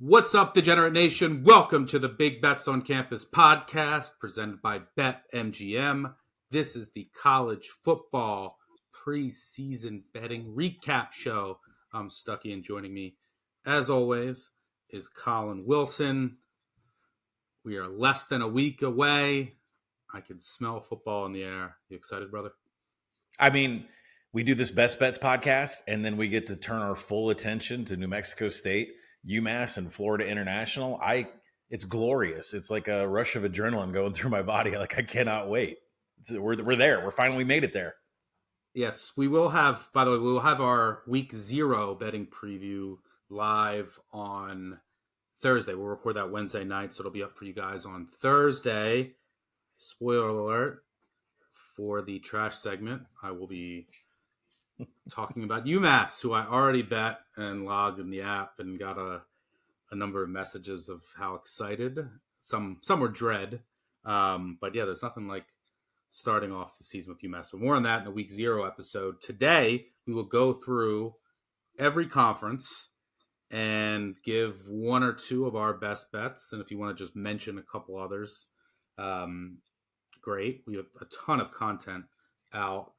What's up, Degenerate Nation? Welcome to the Big Bets on Campus podcast presented by BetMGM. This is the college football preseason betting recap show. I'm Stuckey, and joining me, as always, is Colin Wilson. We are less than a week away. I can smell football in the air. You excited, brother? I mean, we do this Best Bets podcast, and then we get to turn our full attention to New Mexico State, UMass, and Florida International. It's glorious. It's like a rush of adrenaline going through my body. Like, I cannot wait. We're there. We're finally made it there. Yes, we will have, by the way, we will have our week 0 betting preview live on Thursday. We'll record that Wednesday night, so it'll be up for you guys on Thursday. Spoiler alert, for the trash segment, I will be talking about UMass, who I already bet and logged in the app and got a number of messages of how excited. Some were dread. But yeah, there's nothing like starting off the season with UMass. But more on that in the week 0 episode. Today, we will go through every conference and give one or two of our best bets. And if you want to just mention a couple others, great. We have a ton of content out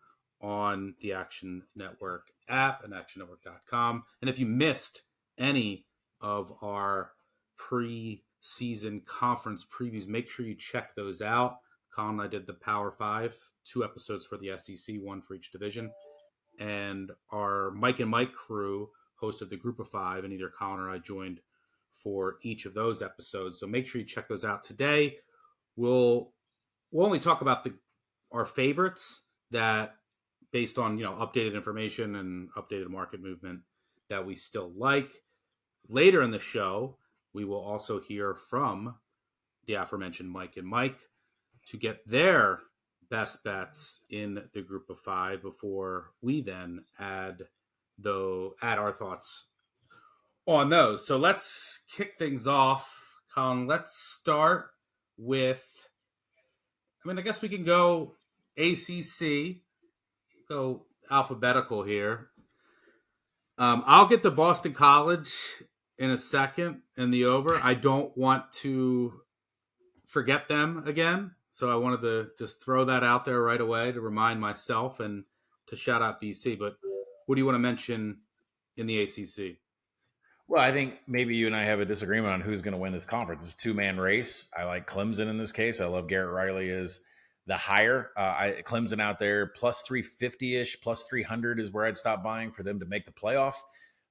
on the Action Network app and actionnetwork.com. And if you missed any of our pre-season conference previews, make sure you check those out. Colin and I did the Power 5, 2 episodes for the SEC, 1 for each division. And our Mike and Mike crew hosted the Group of 5, and either Colin or I joined for each of those episodes. So make sure you check those out. Today, we'll only talk about our favorites that, based on updated information and updated market movement, that we still like. Later in the show, we will also hear from the aforementioned Mike and Mike to get their best bets in the Group of 5 before we then add our thoughts on those. So let's kick things off, Colin. Let's start with, I guess we can go ACC. Go alphabetical here. I'll get to Boston College in a second in the over. I don't want to forget them again, so I wanted to just throw that out there right away to remind myself and to shout out BC. But what do you want to mention in the ACC? Well, I think maybe you and I have a disagreement on who's going to win this conference. It's a 2-man race. I like Clemson in this case. I love Garrett Riley as the higher. Clemson out there plus 350-ish, plus 300 is where I'd stop buying for them to make the playoff.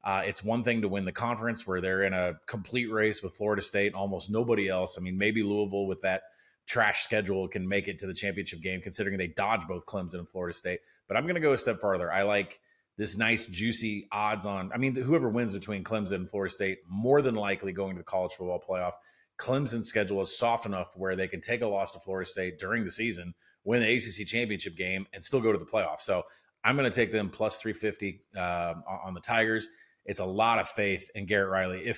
It's one thing to win the conference where they're in a complete race with Florida State, almost nobody else. I mean, maybe Louisville with that trash schedule can make it to the championship game, considering they dodge both Clemson and Florida State. But I'm going to go a step farther. I like this nice, juicy odds on. Whoever wins between Clemson and Florida State, more than likely going to the college football playoff. Clemson's schedule is soft enough where they can take a loss to Florida State during the season, win the ACC championship game, and still go to the playoff. So I'm going to take them plus 350 on the Tigers. It's a lot of faith in Garrett Riley.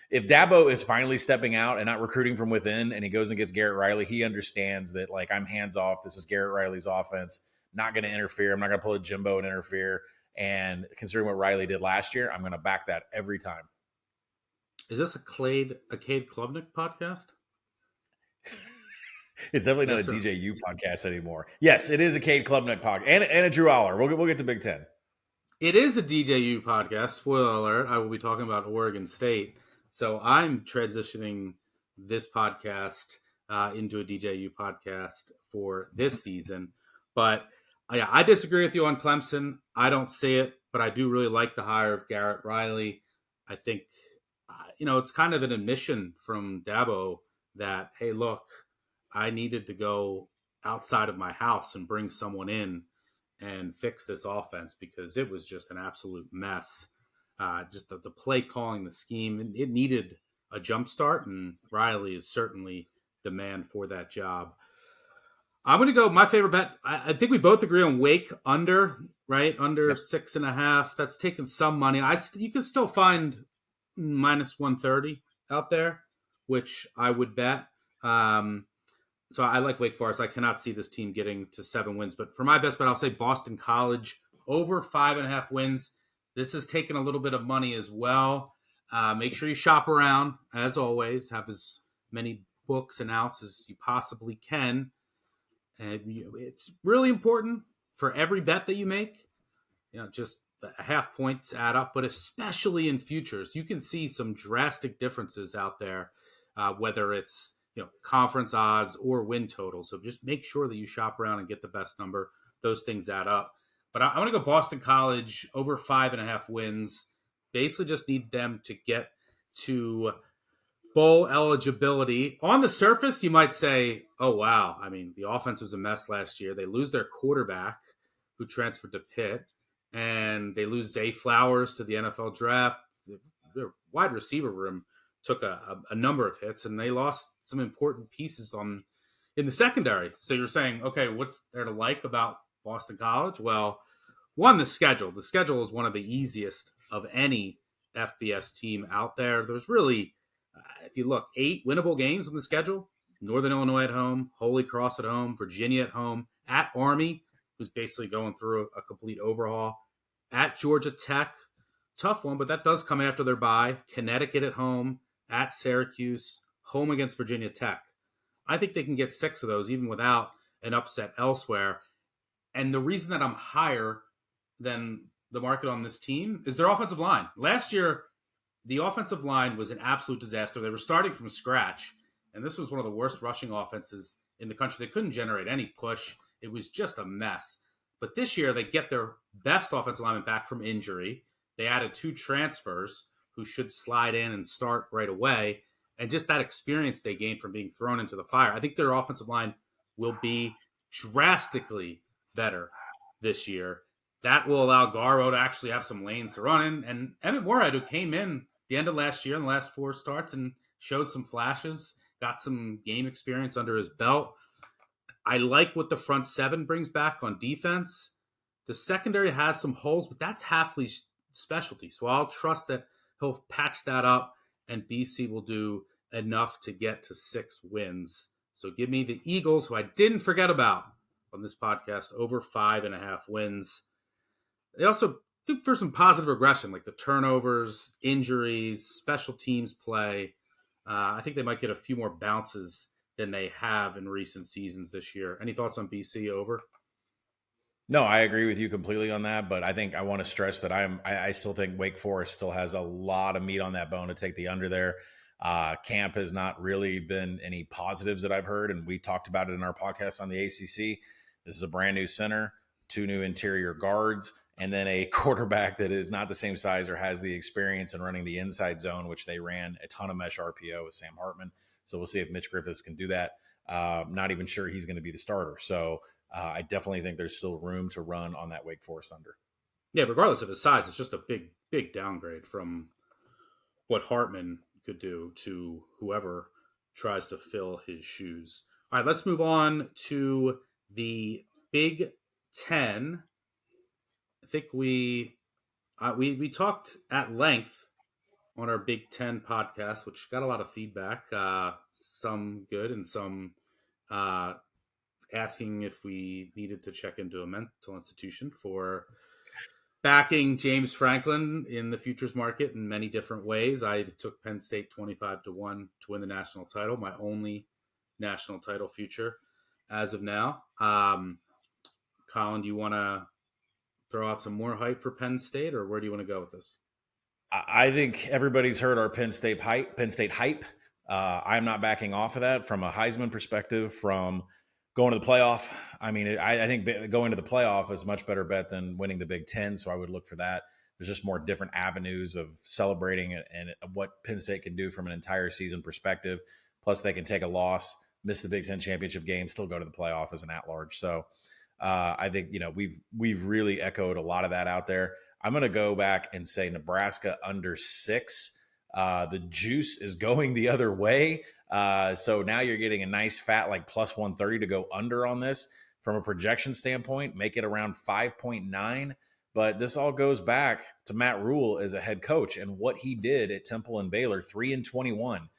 If Dabo is finally stepping out and not recruiting from within, and he goes and gets Garrett Riley, he understands that, like, I'm hands off. This is Garrett Riley's offense. Not going to interfere. I'm not going to pull a Jimbo and interfere. And considering what Riley did last year, I'm going to back that every time. Is this a Cade Klubnik podcast? It's definitely not a DJU podcast anymore. Yes, it is a Cade Klubnik podcast and a Drew Aller. We'll get to Big 10. It is a DJU podcast. Spoiler alert. I will be talking about Oregon State. So I'm transitioning this podcast into a DJU podcast for this season. But yeah, I disagree with you on Clemson. I don't see it, but I do really like the hire of Garrett Riley. I think, it's kind of an admission from Dabo that, hey, look, I needed to go outside of my house and bring someone in and fix this offense because it was just an absolute mess. Just the play calling, the scheme, it needed a jump start, and Riley is certainly the man for that job. I'm going to go my favorite bet. I think we both agree on Wake under, right? Under Yep. 6.5. That's taking some money. You can still find minus 130 out there, which I would bet. So I like Wake Forest. I cannot see this team getting to 7 wins. But for my best bet, I'll say Boston College over 5.5 wins. This has taken a little bit of money as well. Make sure you shop around, as always. Have as many books and outs as you possibly can. And it's really important for every bet that you make. Just the half points add up, but especially in futures, you can see some drastic differences out there, whether it's conference odds or win totals. So just make sure that you shop around and get the best number. Those things add up. But I want to go Boston College over 5.5 wins. Basically, just need them to get to bowl eligibility. On the surface, you might say, "Oh wow! I mean, the offense was a mess last year. They lose their quarterback, who transferred to Pitt, and they lose Zay Flowers to the NFL draft. Their wide receiver room took a number of hits, and they lost some important pieces in the secondary." So you're saying, okay, what's there to like about Boston College? Well, one, the schedule. The schedule is one of the easiest of any FBS team out there. There's really, if you look, 8 winnable games on the schedule. Northern Illinois at home, Holy Cross at home, Virginia at home, at Army, who's basically going through a complete overhaul, at Georgia Tech. Tough one, but that does come after their bye. Connecticut at home, at Syracuse, home against Virginia Tech. I think they can get 6 of those even without an upset elsewhere. And the reason that I'm higher than the market on this team is their offensive line. Last year, the offensive line was an absolute disaster. They were starting from scratch, and this was one of the worst rushing offenses in the country. They couldn't generate any push. It was just a mess. But this year, they get their best offensive lineman back from injury. They added 2 transfers who should slide in and start right away. And just that experience they gained from being thrown into the fire. I think their offensive line will be drastically better this year. That will allow Garbo to actually have some lanes to run in. And Emmett Moorhead, who came in the end of last year in the last 4 starts and showed some flashes, got some game experience under his belt. I like what the front 7 brings back on defense. The secondary has some holes, but that's Hafley's specialty. So I'll trust that he'll patch that up, and BC will do enough to get to 6 wins. So give me the Eagles, who I didn't forget about on this podcast, over 5.5 wins. They also do for some positive regression, like the turnovers, injuries, special teams play. I think they might get a few more bounces than they have in recent seasons this year. Any thoughts on BC over? No, I agree with you completely on that, but I think I want to stress that I still think Wake Forest still has a lot of meat on that bone to take the under there. Camp has not really been any positives that I've heard, and we talked about it in our podcast on the ACC. This is a brand new center, 2 new interior guards, and then a quarterback that is not the same size or has the experience in running the inside zone, which they ran a ton of mesh RPO with Sam Hartman. So we'll see if Mitch Griffiths can do that. Not even sure he's going to be the starter. So I definitely think there's still room to run on that Wake Forest under. Yeah, regardless of his size, it's just a big downgrade from what Hartman could do to whoever tries to fill his shoes. All right, let's move on to the Big 10. I think we talked at length on our Big 10 podcast, which got a lot of feedback, some good and some asking if we needed to check into a mental institution for backing James Franklin in the futures market in many different ways. I took Penn State 25-1 to win the national title, my only national title future as of now. Colin, do you want to throw out some more hype for Penn State, or where do you want to go with this? I think everybody's heard our Penn State hype. I'm not backing off of that from a Heisman perspective, from going to the playoff. I mean, I think going to the playoff is a much better bet than winning the Big 10, so I would look for that. There's just more different avenues of celebrating and what Penn State can do from an entire season perspective. Plus, they can take a loss, miss the Big 10 championship game, still go to the playoff as an at-large. So I think, we've really echoed a lot of that out there. I'm going to go back and say Nebraska under 6. The juice is going the other way. So now you're getting a nice fat, like plus 130 to go under on this. From a projection standpoint, make it around 5.9. But this all goes back to Matt Rule as a head coach and what he did at Temple and Baylor, 3-21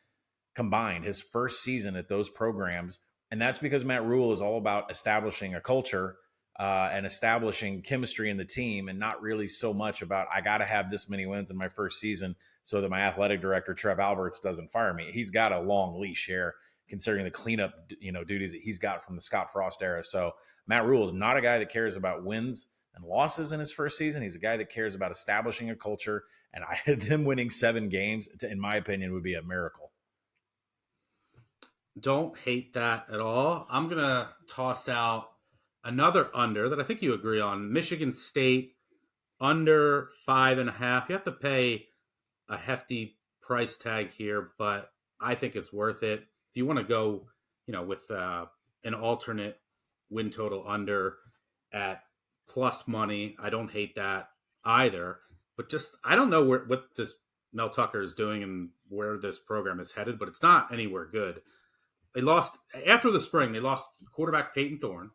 combined, his first season at those programs. And that's because Matt Rule is all about establishing a culture and establishing chemistry in the team, and not really so much about I got to have this many wins in my first season so that my athletic director Trev Alberts doesn't fire me. He's got a long leash here, considering the cleanup duties that he's got from the Scott Frost era. So Matt Rule is not a guy that cares about wins and losses in his first season. He's a guy that cares about establishing a culture, and I had them winning 7 games, in my opinion, would be a miracle. Don't hate that at all. I'm going to toss out another under that I think you agree on. Michigan State under 5.5. You have to pay a hefty price tag here, but I think it's worth it. If you want to go, with an alternate win total under at plus money, I don't hate that either. But just, I don't know what this Mel Tucker is doing and where this program is headed, but it's not anywhere good. They lost after the spring. They lost quarterback Peyton Thorne,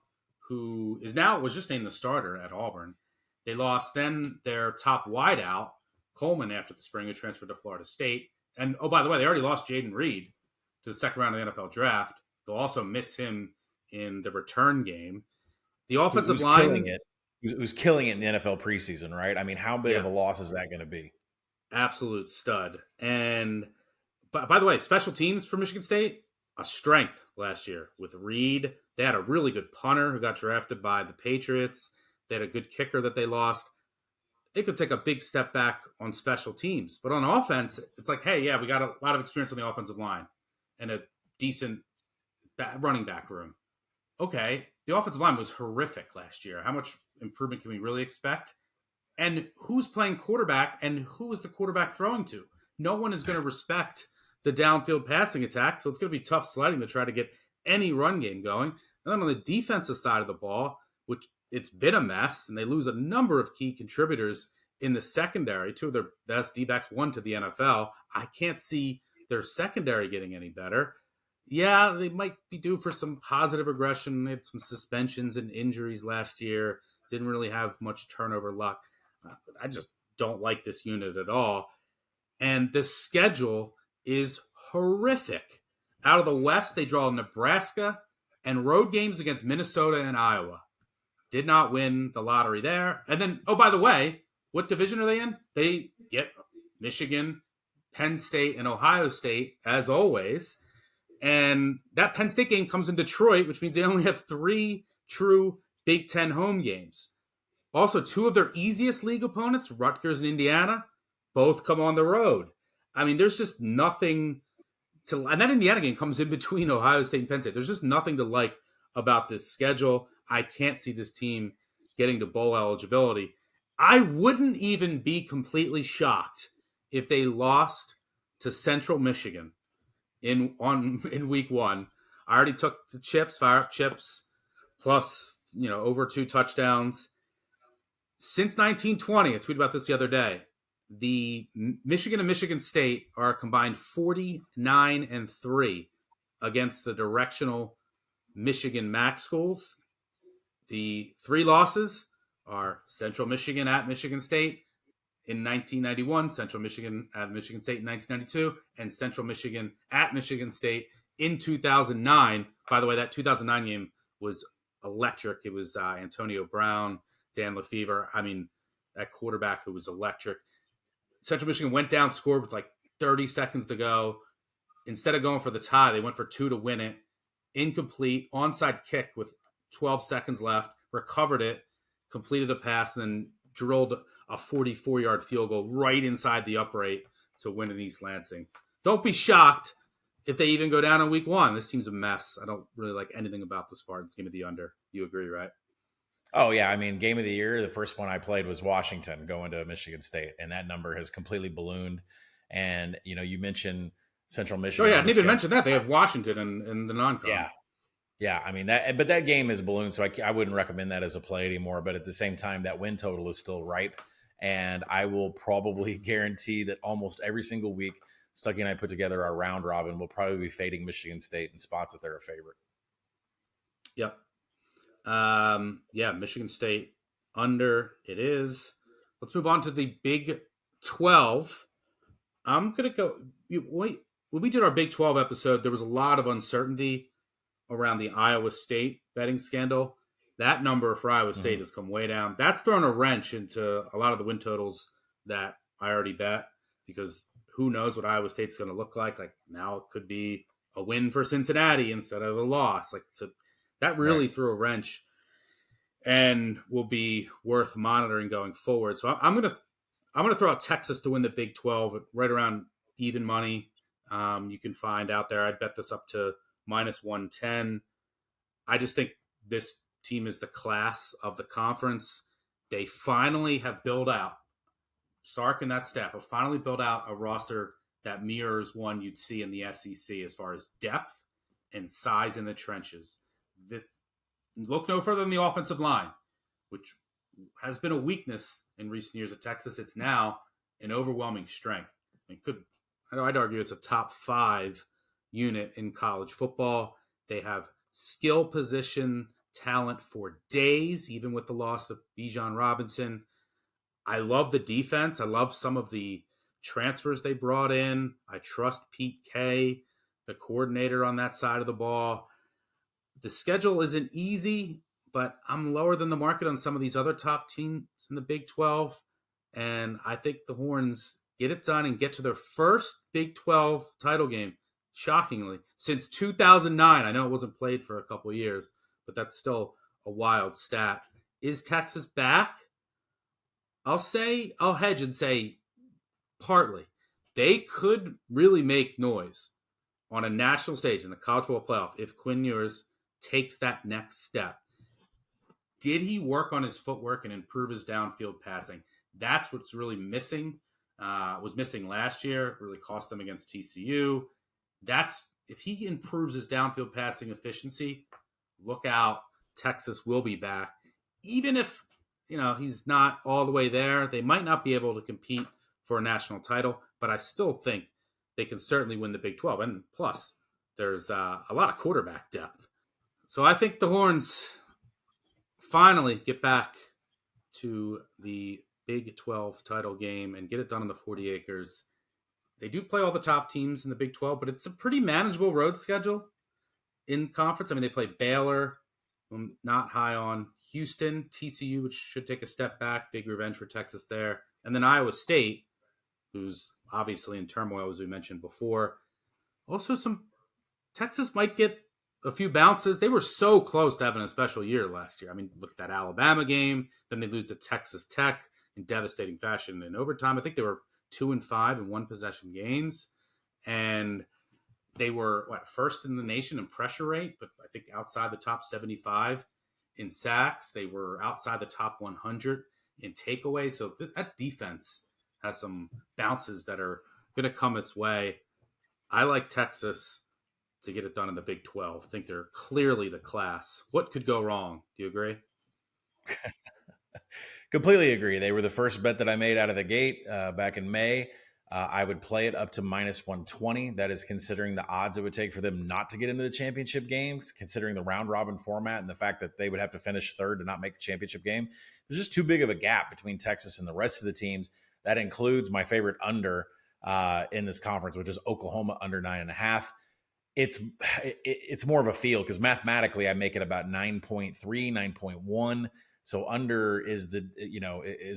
who was just named the starter at Auburn. They lost then their top wideout, Coleman, after the spring, who transferred to Florida State. And, oh, by the way, they already lost Jaden Reed to the second round of the NFL draft. They'll also miss him in the return game. The offensive line. Who's killing it in the NFL preseason, right? I mean, how big of a loss is that going to be? Absolute stud. And, by the way, special teams for Michigan State, a strength last year with Reed. They had a really good punter who got drafted by the Patriots. They had a good kicker that they lost. They could take a big step back on special teams. But on offense, it's like, hey, yeah, we got a lot of experience on the offensive line and a decent running back room. Okay, the offensive line was horrific last year. How much improvement can we really expect? And who's playing quarterback, and who is the quarterback throwing to? No one is going to respect the downfield passing attack, so it's going to be tough sledding to try to get any run game going. And then on the defensive side of the ball, which it's been a mess, and they lose a number of key contributors in the secondary. 2 of their best D-backs won to the NFL. I can't see their secondary getting any better. Yeah, they might be due for some positive regression. They had some suspensions and injuries last year. Didn't really have much turnover luck. I just don't like this unit at all. And the schedule is horrific. Out of the West, they draw Nebraska and road games against Minnesota and Iowa. Did not win the lottery there. And then, oh, by the way, what division are they in? They get Michigan, Penn State, and Ohio State, as always. And that Penn State game comes in Detroit, which means they only have 3 true Big Ten home games. Also, 2 of their easiest league opponents, Rutgers and Indiana, both come on the road. I mean, there's just nothing to... And that Indiana game comes in between Ohio State and Penn State. There's just nothing to like about this schedule. I can't see this team getting to bowl eligibility. I wouldn't even be completely shocked if they lost to Central Michigan in week 1. I already took the chips, fire up chips, plus, over 2 touchdowns. Since 1920, I tweeted about this the other day, the Michigan and Michigan State are combined 49-3 against the directional Michigan MAC schools. The 3 losses are Central Michigan at Michigan State in 1991, Central Michigan at Michigan State in 1992, and Central Michigan at Michigan State in 2009. By the way, that 2009 game was electric. It was Antonio Brown, Dan Lefevre. I mean, that quarterback who was electric. Central Michigan went down, scored with like 30 seconds to go. Instead of going for the tie, they went for 2 to win it. Incomplete, onside kick with 12 seconds left, recovered it, completed a pass, and then drilled a 44-yard field goal right inside the upright to win in East Lansing. Don't be shocked if they even go down in week 1. This team's a mess. I don't really like anything about the Spartans. Give me the under. You agree, right? Oh, yeah. I mean, game of the year, the first one I played was Washington going to Michigan State, and that number has completely ballooned. And, you mentioned Central Michigan. Oh, yeah. I didn't even mention that. They have Washington in the non-con. Yeah. Yeah, I mean, that game is ballooned, so I wouldn't recommend that as a play anymore. But at the same time, that win total is still ripe. And I will probably guarantee that almost every single week, Stuckey and I put together our round robin, we'll probably be fading Michigan State in spots that they're a favorite. Yep. Michigan State under it is. Let's move on to the Big 12. I'm going to go. When we did our Big 12 episode, there was a lot of uncertainty around the Iowa State betting scandal. That number for Iowa State has come way down. That's thrown a wrench into a lot of the win totals that I already bet, because who knows what Iowa State's going to look like. Like, now it could be a win for Cincinnati instead of a loss. Like, so that really threw a wrench and will be worth monitoring going forward. So I'm gonna throw out Texas to win the Big 12 at right around even money. You can find out there. I'd bet this up to -110. I just think this team is the class of the conference. They finally have built out, Sark and that staff have finally built out a roster that mirrors one you'd see in the SEC as far as depth and size in the trenches. Look no further than the offensive line, which has been a weakness in recent years at Texas. It's now an overwhelming strength. I'd argue it's a top 5 unit in college football. They have skill position talent for days, even with the loss of Bijan Robinson. I love the defense. I love some of the transfers they brought in. I trust Pete K, the coordinator on that side of the ball. The schedule isn't easy, but I'm lower than the market on some of these other top teams in the Big 12. And I think the Horns get it done and get to their first Big 12 title game, shockingly, since 2009. I know it wasn't played for a couple of years, but that's still a wild stat. Is Texas back? I'll hedge and say partly. They could really make noise on a national stage in the college football playoff if Quinn Ewers takes that next step. Did he work on his footwork and improve his downfield passing? That's what's really missing. Was missing last year. It really cost them against TCU. If he improves his downfield passing efficiency, look out. Texas will be back. Even if he's not all the way there, they might not be able to compete for a national title, but I still think they can certainly win the Big 12. And plus, there's a lot of quarterback depth. So I think the Horns finally get back to the Big 12 title game and get it done on the 40 acres. They do play all the top teams in the Big 12, but it's a pretty manageable road schedule in conference. I mean, they play Baylor, I'm not high on, Houston, TCU, which should take a step back, big revenge for Texas there, and then Iowa State, who's obviously in turmoil, as we mentioned before. Also, Texas might get a few bounces. They were so close to having a special year last year. I mean, look at that Alabama game. Then they lose to Texas Tech in devastating fashion in overtime. I think they were 2-5 in one possession games. And they were first in the nation in pressure rate, but I think outside the top 75 in sacks. They were outside the top 100 in takeaways. So that defense has some bounces that are going to come its way. I like Texas to get it done in the Big 12. I think they're clearly the class. What could go wrong? Do you agree? Completely agree. They were the first bet that I made out of the gate back in May. I would play it up to -120. That is considering the odds it would take for them not to get into the championship games, considering the round robin format and the fact that they would have to finish third to not make the championship game. There's just too big of a gap between Texas and the rest of the teams. That includes my favorite under in this conference, which is Oklahoma under 9.5. It's more of a feel because mathematically I make it about 9.3, 9.1. So under is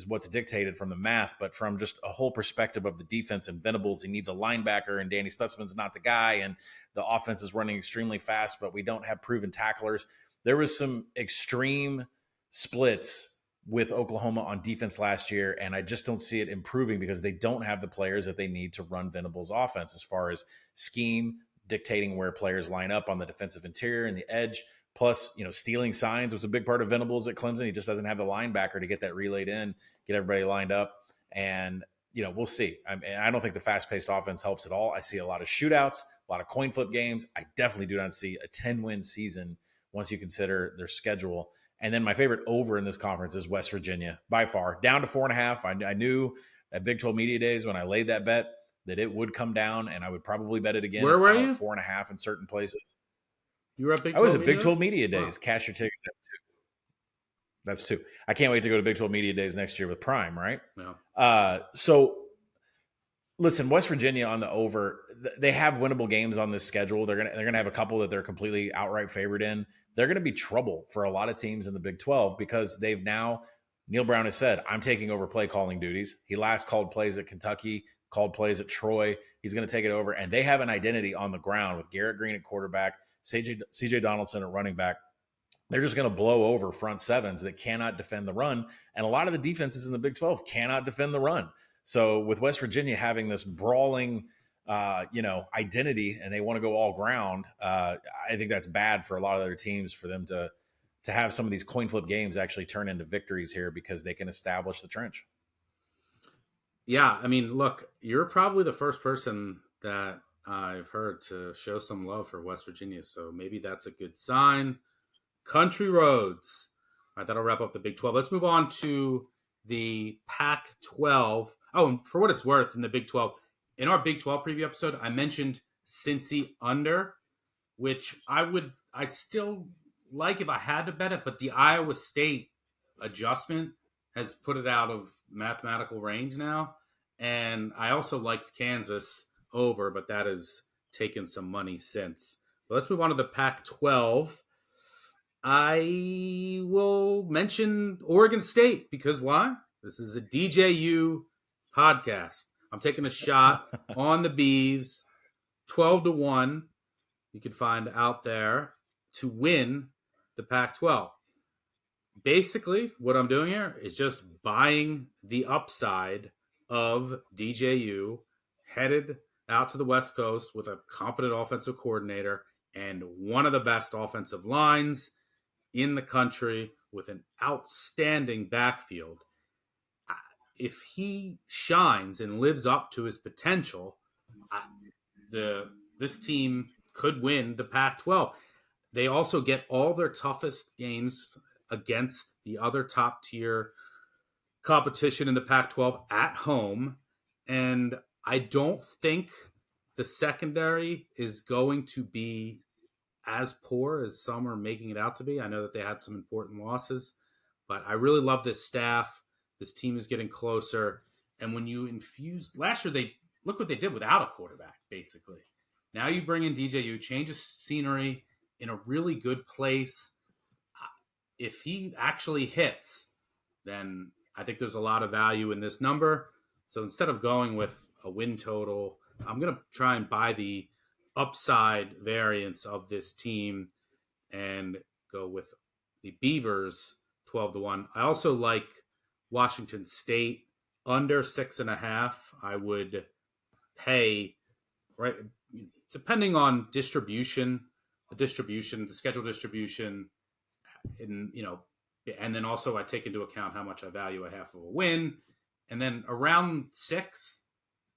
what's dictated from the math, but from just a whole perspective of the defense and Venables, he needs a linebacker, and Danny Stutzman's not the guy, and the offense is running extremely fast, but we don't have proven tacklers. There was some extreme splits with Oklahoma on defense last year, and I just don't see it improving because they don't have the players that they need to run Venables' offense as far as scheme, dictating where players line up on the defensive interior and the edge. Plus, stealing signs was a big part of Venables at Clemson. He just doesn't have the linebacker to get that relayed in, get everybody lined up. And, we'll see. I don't think the fast-paced offense helps at all. I see a lot of shootouts, a lot of coin flip games. I definitely do not see a 10-win season once you consider their schedule. And then my favorite over in this conference is West Virginia, by far. Down to 4.5. I knew at Big 12 Media Days when I laid that bet that it would come down, and I would probably bet it again. Where were you? 4.5 in certain places. You were at Big 12 I was at Big 12 Media Days. Wow. Cash your tickets. That's two. I can't wait to go to Big 12 Media Days next year with Prime, right? Yeah. So Listen, West Virginia on the over, they have winnable games on this schedule. They're gonna have a couple that they're completely outright favored in. They're gonna be trouble for a lot of teams in the Big 12 because they've now, Neil Brown has said, I'm taking over play calling duties. He last called plays at Kentucky, called plays at Troy. He's going to take it over, and they have an identity on the ground with Garrett Green at quarterback, CJ Donaldson at running back. They're just going to blow over front sevens that cannot defend the run. And a lot of the defenses in the Big 12 cannot defend the run. So with West Virginia having this brawling, identity, and they want to go all ground, I think that's bad for a lot of other teams for them to have some of these coin flip games actually turn into victories here because they can establish the trench. Yeah, I mean, look, you're probably the first person that I've heard to show some love for West Virginia, so maybe that's a good sign. Country roads. All right, that'll wrap up the Big 12. Let's move on to the PAC12. Oh, and for what it's worth, in the Big 12, in our Big 12 preview episode, I mentioned Cincy under, which I still like if I had to bet it, but the Iowa State adjustment has put it out of mathematical range now. And I also liked Kansas over, but that has taken some money since. But let's move on to the Pac-12. I will mention Oregon State because why? This is a DJU podcast. I'm taking a shot on the Beavs, 12-1. You can find out there to win the Pac-12. Basically, what I'm doing here is just buying the upside of DJU headed out to the West Coast with a competent offensive coordinator and one of the best offensive lines in the country with an outstanding backfield. If he shines and lives up to his potential, this team could win the Pac-12. They also get all their toughest games against the other top tier competition in the Pac-12 at home. And I don't think the secondary is going to be as poor as some are making it out to be. I know that they had some important losses, but I really love this staff. This team is getting closer. And when you infuse, last year, look what they did without a quarterback, basically. Now you bring in DJU, change of scenery in a really good place. If he actually hits, then I think there's a lot of value in this number. So instead of going with a win total, I'm going to try and buy the upside variance of this team and go with the Beavers 12-1. I also like Washington State under 6.5. I would pay, right, depending on the schedule distribution, and then also I take into account how much I value a half of a win. And then around 6,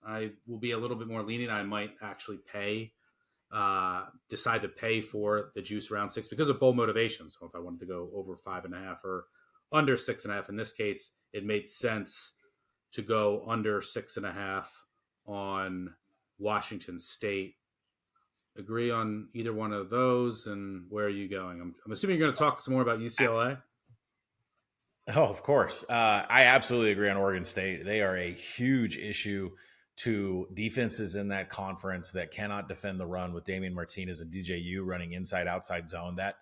I will be a little bit more lenient. I might actually decide to pay for the juice around 6 because of bowl motivation. So if I wanted to go over 5.5 or under 6.5, in this case, it made sense to go under 6.5 on Washington State. Agree on either one of those, and where are you going? I'm assuming you're going to talk some more about UCLA. Oh, of course. I absolutely agree on Oregon State. They are a huge issue to defenses in that conference that cannot defend the run with Damian Martinez and DJU running inside-outside zone. That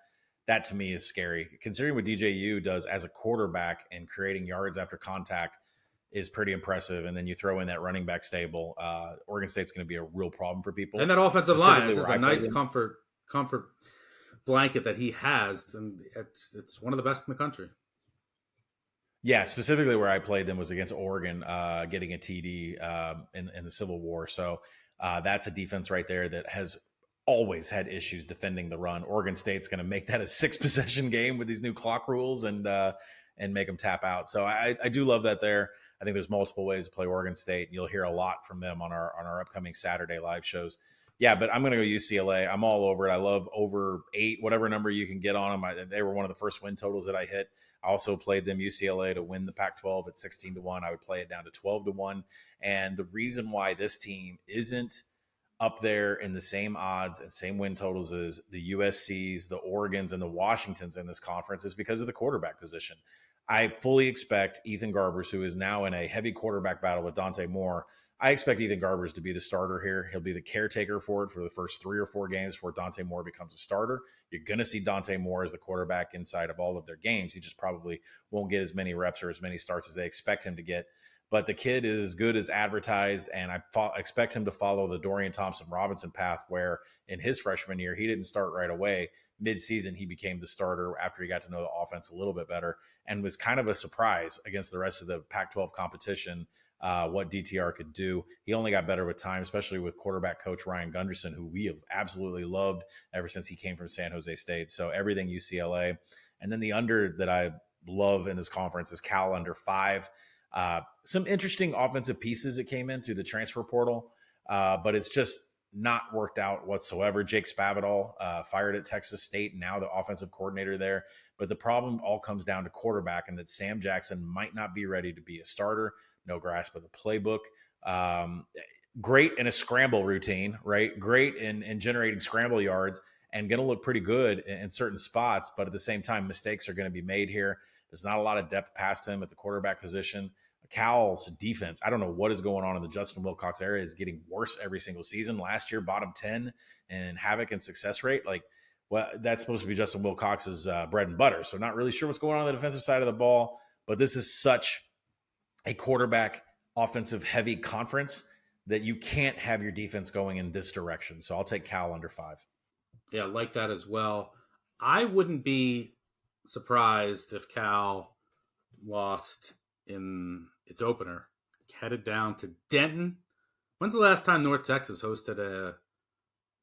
to me is scary. Considering what DJU does as a quarterback and creating yards after contact is pretty impressive. And then you throw in that running back stable. Oregon State's going to be a real problem for people. And that offensive line is just a nice comfort blanket that he has. And it's one of the best in the country. Yeah, specifically where I played them was against Oregon, getting a TD in the Civil War. So that's a defense right there that has always had issues defending the run. Oregon State's going to make that a 6-possession game with these new clock rules and make them tap out. So I do love that there. I think there's multiple ways to play Oregon State. You'll hear a lot from them on our upcoming Saturday live shows. Yeah, but I'm going to go UCLA. I'm all over it. I love over 8, whatever number you can get on them. They were one of the first win totals that I hit. I also played them UCLA to win the Pac-12 at 16-1. I would play it down to 12-1. And the reason why this team isn't up there in the same odds and same win totals as the USCs, the Oregons, and the Washingtons in this conference is because of the quarterback position. I fully expect Ethan Garbers, who is now in a heavy quarterback battle with Dante Moore, I expect Ethan Garbers to be the starter here. He'll be the caretaker for it for the first 3 or 4 games before Dante Moore becomes a starter. You're going to see Dante Moore as the quarterback inside of all of their games. He just probably won't get as many reps or as many starts as they expect him to get. But the kid is as good as advertised, and I expect him to follow the Dorian Thompson-Robinson path, where in his freshman year, he didn't start right away. Mid-season, he became the starter after he got to know the offense a little bit better, and was kind of a surprise against the rest of the Pac-12 competition, what DTR could do. He only got better with time, especially with quarterback coach Ryan Gunderson, who we have absolutely loved ever since he came from San Jose State. So everything UCLA. And then the under that I love in this conference is Cal under 5. Some interesting offensive pieces that came in through the transfer portal, but it's just not worked out whatsoever. Jake Spavital fired at Texas State, now the offensive coordinator there. But the problem all comes down to quarterback, and that Sam Jackson might not be ready to be a starter. No grasp of the playbook. Great in a scramble routine, right? Great in generating scramble yards, and going to look pretty good in certain spots. But at the same time, mistakes are going to be made here. There's not a lot of depth past him at the quarterback position. Cal's defense, I don't know what is going on in the Justin Wilcox area, is getting worse every single season. Last year, bottom 10 in havoc and success rate. Like, well, that's supposed to be Justin Wilcox's bread and butter. So not really sure what's going on the defensive side of the ball. But this is such a quarterback offensive heavy conference that you can't have your defense going in this direction. So I'll take Cal under 5. Yeah, like that as well. I wouldn't be surprised if Cal lost in its opener, headed down to Denton. When's the last time North Texas hosted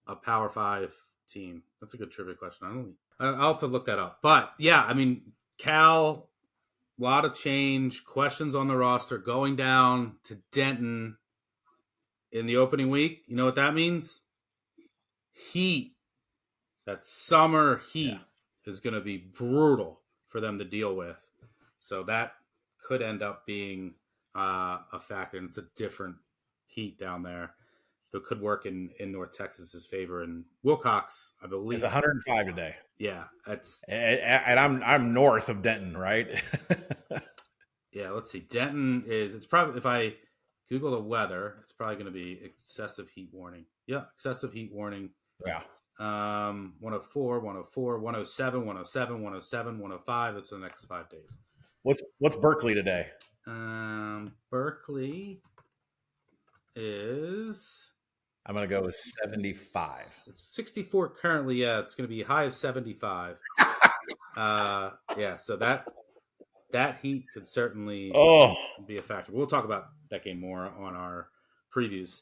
a Power 5 team? That's a good trivia question. I'll have to look that up. But yeah, I mean, Cal, a lot of change, questions on the roster, going down to Denton in the opening week. You know what that means? Heat. That summer heat is going to be brutal for them to deal with. So that could end up being a factor, and it's a different heat down there that could work in North Texas's favor. And Wilcox, I believe, it's 105 today. Yeah, that's and I'm north of Denton, right? Yeah, let's see. Denton is, it's probably, if I Google the weather, it's probably going to be excessive heat warning. Yeah, excessive heat warning. Yeah. 104, 104, 107, 107, 107, 105. That's the next 5 days. What's Berkeley today? Berkeley is, I'm going to go with 75. It's 64 currently. Yeah, it's going to be high as 75. Yeah, so that heat could certainly be a factor. We'll talk about that game more on our previews.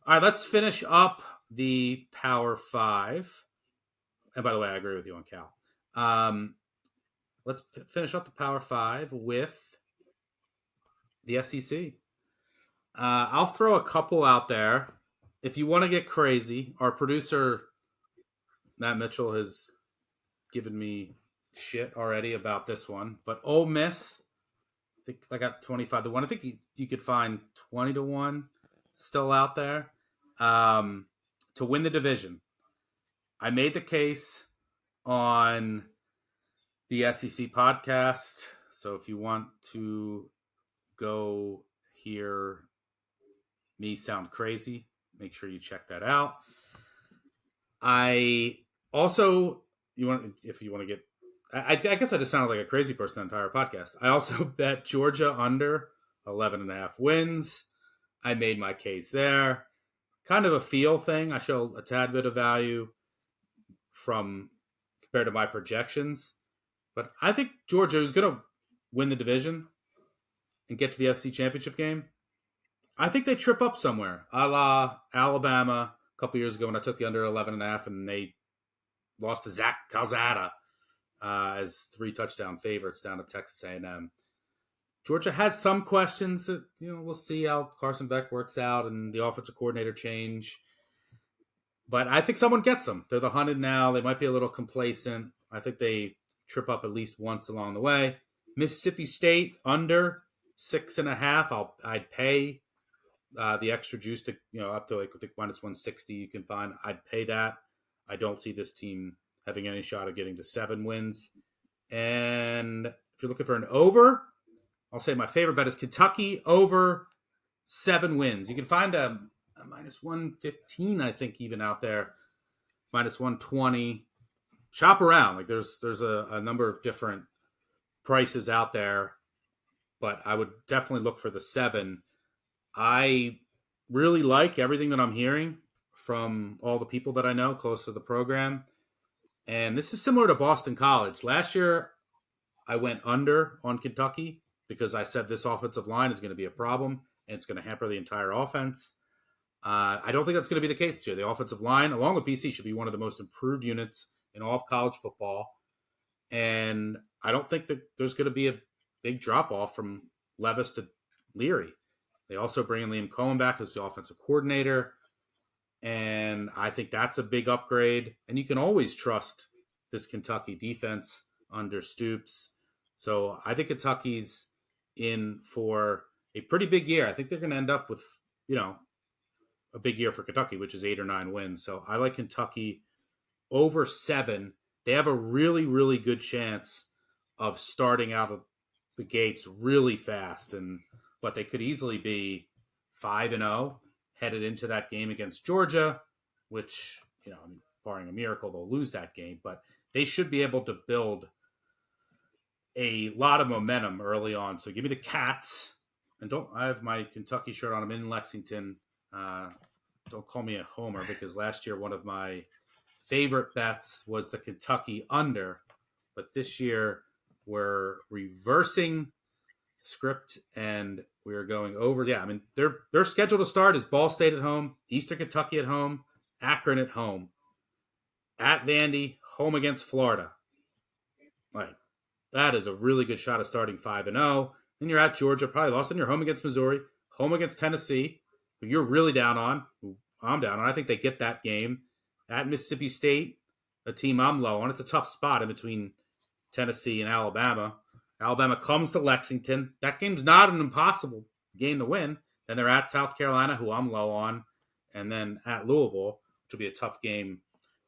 All right, let's finish up the Power 5. And by the way, I agree with you on Cal. Let's finish up the Power 5 with the SEC. I'll throw a couple out there. If you want to get crazy, our producer, Matt Mitchell, has given me shit already about this one. But Ole Miss, I think I got 25 to 1. I think you could find 20 to 1 still out there to win the division. I made the case on the SEC podcast. So if you want to go hear me sound crazy, make sure you check that out. I also, if you want to get, I guess I just sounded like a crazy person the entire podcast. I also bet Georgia under 11.5 wins. I made my case there. Kind of a feel thing. I show a tad bit of value compared to my projections. But I think Georgia is going to win the division and get to the SEC championship game. I think they trip up somewhere, a la Alabama a couple years ago when I took the under 11.5 and they lost to Zach Calzada as 3 touchdown favorites down to Texas A&M. Georgia has some questions that, we'll see how Carson Beck works out and the offensive coordinator change. But I think someone gets them. They're the hunted now. They might be a little complacent. I think they trip up at least once along the way. Mississippi State under 6.5. I'd pay the extra juice to, up to I think minus 160 you can find. I'd pay that. I don't see this team having any shot of getting to 7 wins. And if you're looking for an over, I'll say my favorite bet is Kentucky over 7 wins. You can find a minus 115, I think, even out there, minus 120. Shop around. Like there's a number of different prices out there, but I would definitely look for the 7. I really like everything that I'm hearing from all the people that I know close to the program. And this is similar to Boston College. Last year, I went under on Kentucky because I said this offensive line is going to be a problem and it's going to hamper the entire offense. I don't think that's going to be the case this year. The offensive line, along with BC, should be one of the most improved units in all of college football. And I don't think that there's going to be a big drop-off from Levis to Leary. They also bring in Liam Cohen back as the offensive coordinator. And I think that's a big upgrade. And you can always trust this Kentucky defense under Stoops. So I think Kentucky's in for a pretty big year. I think they're going to end up with, a big year for Kentucky, which is 8 or 9 wins. So I like Kentucky over 7. They have a really, really good chance of starting out of the gates really fast. And they could easily be 5-0 headed into that game against Georgia, which, barring a miracle, they'll lose that game. But they should be able to build a lot of momentum early on. So give me the Cats. And I have my Kentucky shirt on. I'm in Lexington. Don't call me a homer because last year one of my favorite bets was the Kentucky under. But this year we're reversing script and we're going over. Yeah, I mean, their schedule to start is Ball State at home, Eastern Kentucky at home, Akron at home, at Vandy, home against Florida. Like, that is a really good shot of starting 5-0. Then you're at Georgia, probably lost, and you're home against Missouri, home against Tennessee, who you're really down on, who I'm down on. I think they get that game. At Mississippi State, a team I'm low on. It's a tough spot in between Tennessee and Alabama. Alabama comes to Lexington. That game's not an impossible game to win. Then they're at South Carolina, who I'm low on, and then at Louisville, which will be a tough game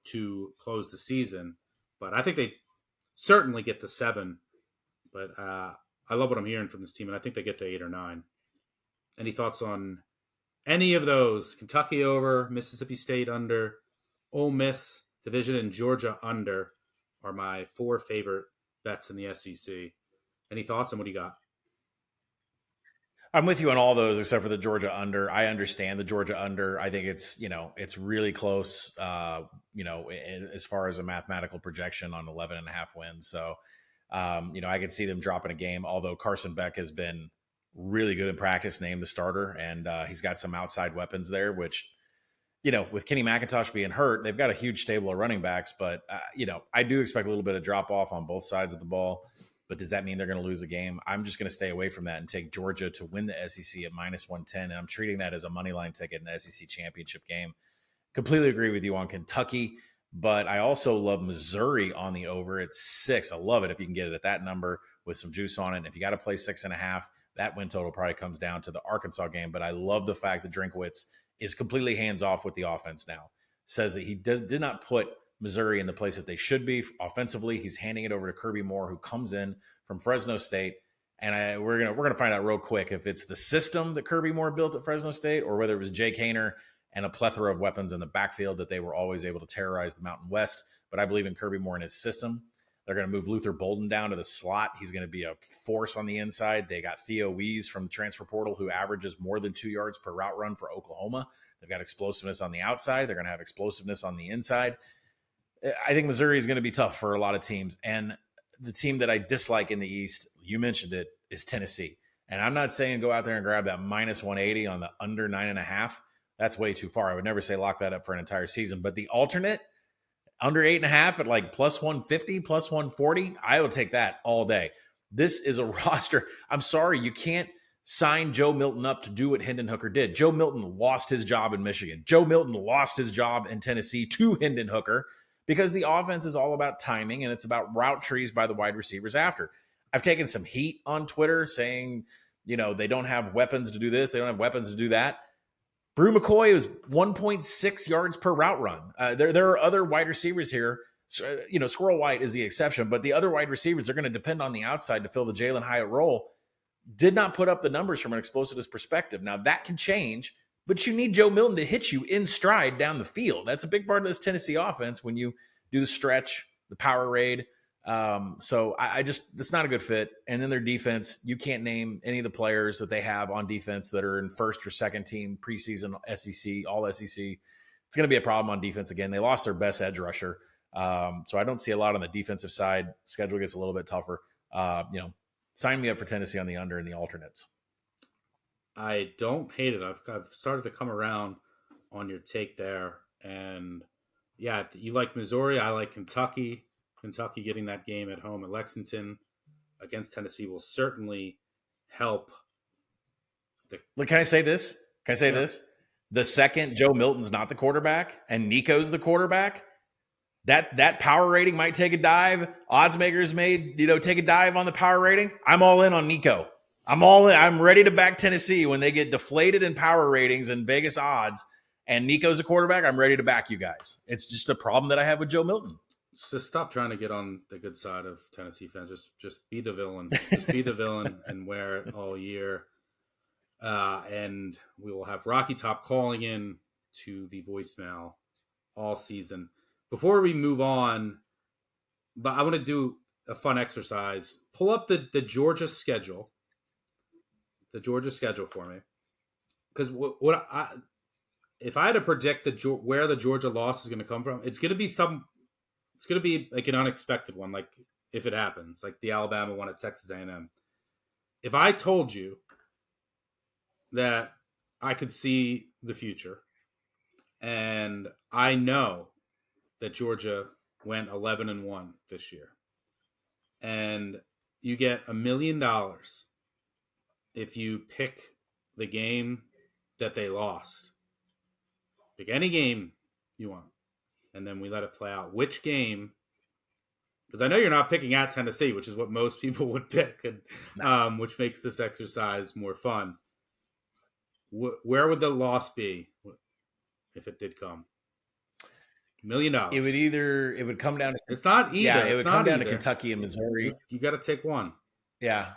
to close the season. But I think they certainly get to 7. But I love what I'm hearing from this team, and I think they get to 8 or 9. Any thoughts on any of those? Kentucky over, Mississippi State under, Ole Miss division, and Georgia under are my 4 favorite bets in the SEC. Any thoughts, and what do you got? I'm with you on all those except for the Georgia under. I understand the Georgia under. I think it's really close, as far as a mathematical projection on 11.5 wins. So, I could see them dropping a game, although Carson Beck has been really good in practice, named the starter, and he's got some outside weapons there, which, with Kenny McIntosh being hurt, they've got a huge stable of running backs, but, I do expect a little bit of drop off on both sides of the ball. But does that mean they're going to lose a game? I'm just going to stay away from that and take Georgia to win the SEC at minus 110. And I'm treating that as a money line ticket in the SEC championship game. Completely agree with you on Kentucky, but I also love Missouri on the over at 6. I love it if you can get it at that number with some juice on it. And if you got to play 6.5, that win total probably comes down to the Arkansas game. But I love the fact that Drinkwitz is completely hands off with the offense now. Says that he did not put Missouri in the place that they should be offensively. He's handing it over to Kirby Moore, who comes in from Fresno State. And we're gonna find out real quick if it's the system that Kirby Moore built at Fresno State or whether it was Jake Haener and a plethora of weapons in the backfield that they were always able to terrorize the Mountain West. But I believe in Kirby Moore and his system. They're going to move Luther Bolden down to the slot. He's going to be a force on the inside. They got Theo Wees from the transfer portal, who averages more than 2 yards per route run for Oklahoma. They've got explosiveness on the outside. They're going to have explosiveness on the inside. I think Missouri is going to be tough for a lot of teams. And the team that I dislike in the East, you mentioned it, is Tennessee. And I'm not saying go out there and grab that minus 180 on the under 9.5. That's way too far. I would never say lock that up for an entire season. But the alternate, under 8.5 at like plus 150, plus 140, I will take that all day. This is a roster. I'm sorry, you can't sign Joe Milton up to do what Hendon Hooker did. Joe Milton lost his job in Michigan. Joe Milton lost his job in Tennessee to Hendon Hooker because the offense is all about timing and it's about route trees by the wide receivers after. I've taken some heat on Twitter saying, they don't have weapons to do this. They don't have weapons to do that. Brew McCoy was 1.6 yards per route run. There are other wide receivers here. Squirrel White is the exception, but the other wide receivers are going to depend on the outside to fill the Jalen Hyatt role. did not put up the numbers from an explosiveness perspective. Now that can change, but you need Joe Milton to hit you in stride down the field. That's a big part of this Tennessee offense when you do the stretch, the power raid. So I just, that's not a good fit. And then their defense, you can't name any of the players that they have on defense that are in first or second team preseason SEC, all SEC. It's going to be a problem on defense again. They lost their best edge rusher. So I don't see a lot on the defensive side. Schedule gets a little bit tougher. Sign me up for Tennessee on the under and the alternates. I don't hate it. I've started to come around on your take there. And yeah, you like Missouri. I like Kentucky. Kentucky getting that game at home at Lexington against Tennessee will certainly help. Can I say this? This? The second Joe Milton's not the quarterback and Nico's the quarterback, that power rating might take a dive. Odds makers may, take a dive on the power rating. I'm all in on Nico. I'm all in. I'm ready to back Tennessee when they get deflated in power ratings and Vegas odds and Nico's a quarterback. I'm ready to back you guys. It's just a problem that I have with Joe Milton. So stop trying to get on the good side of Tennessee fans. Just be the villain. Just be the villain and wear it all year. And we will have Rocky Top calling in to the voicemail all season. Before we move on, but I want to do a fun exercise. Pull up the Georgia schedule. The Georgia schedule for me. Because if I had to predict where the Georgia loss is going to come from, it's going to be like an unexpected one, like if it happens, like the Alabama one at Texas A&M. If I told you that I could see the future and I know that Georgia went 11-1 this year and you get $1 million if you pick the game that they lost. Pick any game you want. And then we let it play out. Which game? Because I know you're not picking at Tennessee, which is what most people would pick, and which makes this exercise more fun. Where would the loss be if it did come? $1 million. It would come down to. It's not either. Yeah, it would come down either. to Kentucky and Missouri. You got to take one. Yeah.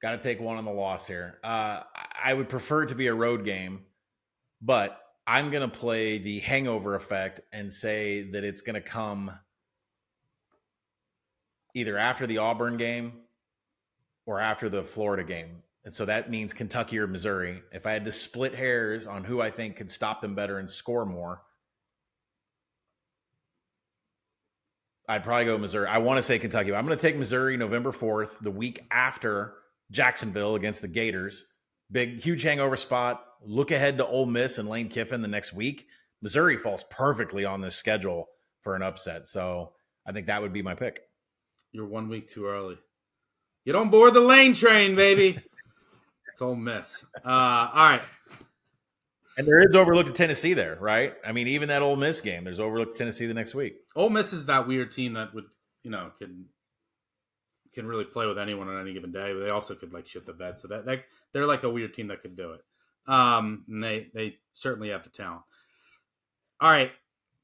Got to take one on the loss here. I would prefer it to be a road game, but I'm going to play the hangover effect and say that it's going to come either after the Auburn game or after the Florida game. And so that means Kentucky or Missouri. If I had to split hairs on who I think could stop them better and score more, I'd probably go Missouri. I want to say Kentucky, but I'm going to take Missouri November 4th, the week after Jacksonville against the Gators. Big, huge hangover spot. Look ahead to Ole Miss and Lane Kiffin the next week. Missouri falls perfectly on this schedule for an upset. So I think that would be my pick. You're 1 week too early. Get on board the Lane train, baby. It's Ole Miss. All right. And there is overlooked to Tennessee there, right? I mean, even that Ole Miss game, there's overlooked to Tennessee the next week. Ole Miss is that weird team that would, can really play with anyone on any given day, but they also could shit the bed. So that they're like a weird team that could do it. And they certainly have the talent. All right.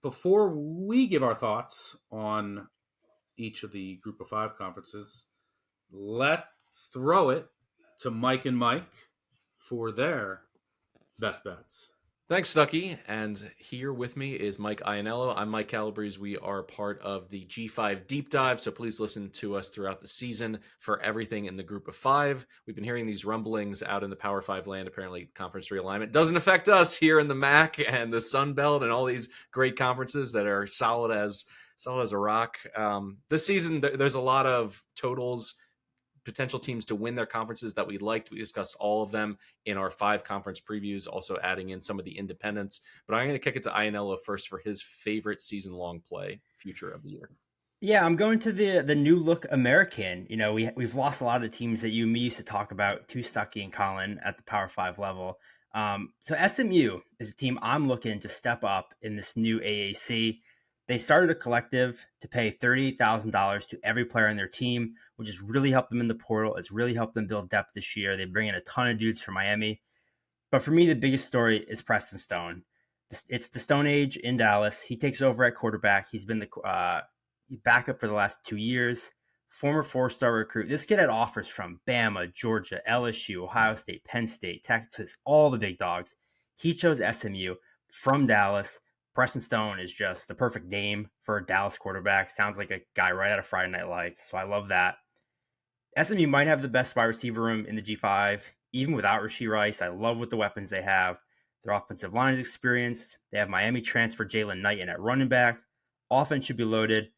Before we give our thoughts on each of the Group of 5 conferences, let's throw it to Mike and Mike for their best bets. Thanks, Stuckey. And here with me is Mike Iannello. I'm Mike Calabrese. We are part of the G5 Deep Dive, so please listen to us throughout the season for everything in the Group of 5. We've been hearing these rumblings out in the Power 5 land. Apparently, conference realignment doesn't affect us here in the MAC and the Sun Belt and all these great conferences that are solid as a rock. This season, there's a lot of totals, potential teams to win their conferences that we liked. We discussed all of them in our 5 conference previews, also adding in some of the independents. But I'm going to kick it to Iannello first for his favorite season-long play, future of the year. Yeah, I'm going to the new look American. We've lost a lot of the teams that you and me used to talk about, to Stuckey and Colin at the Power 5 level. So SMU is a team I'm looking to step up in this new AAC. They started a collective to pay $38,000 to every player on their team, which has really helped them in the portal. It's really helped them build depth this year. They bring in a ton of dudes from Miami. But for me, the biggest story is Preston Stone. It's the Stone Age in Dallas. He takes over at quarterback. He's been the backup for the last 2 years. former 4-star recruit. This kid had offers from Bama, Georgia, LSU, Ohio State, Penn State, Texas, all the big dogs. He chose SMU from Dallas. Preston Stone is just the perfect name for a Dallas quarterback. Sounds like a guy right out of Friday Night Lights, so I love that. SMU might have the best wide receiver room in the G5, even without Rashee Rice. I love what the weapons they have. Their offensive line is experienced. They have Miami transfer Jalen Knight in at running back. Offense should be loaded.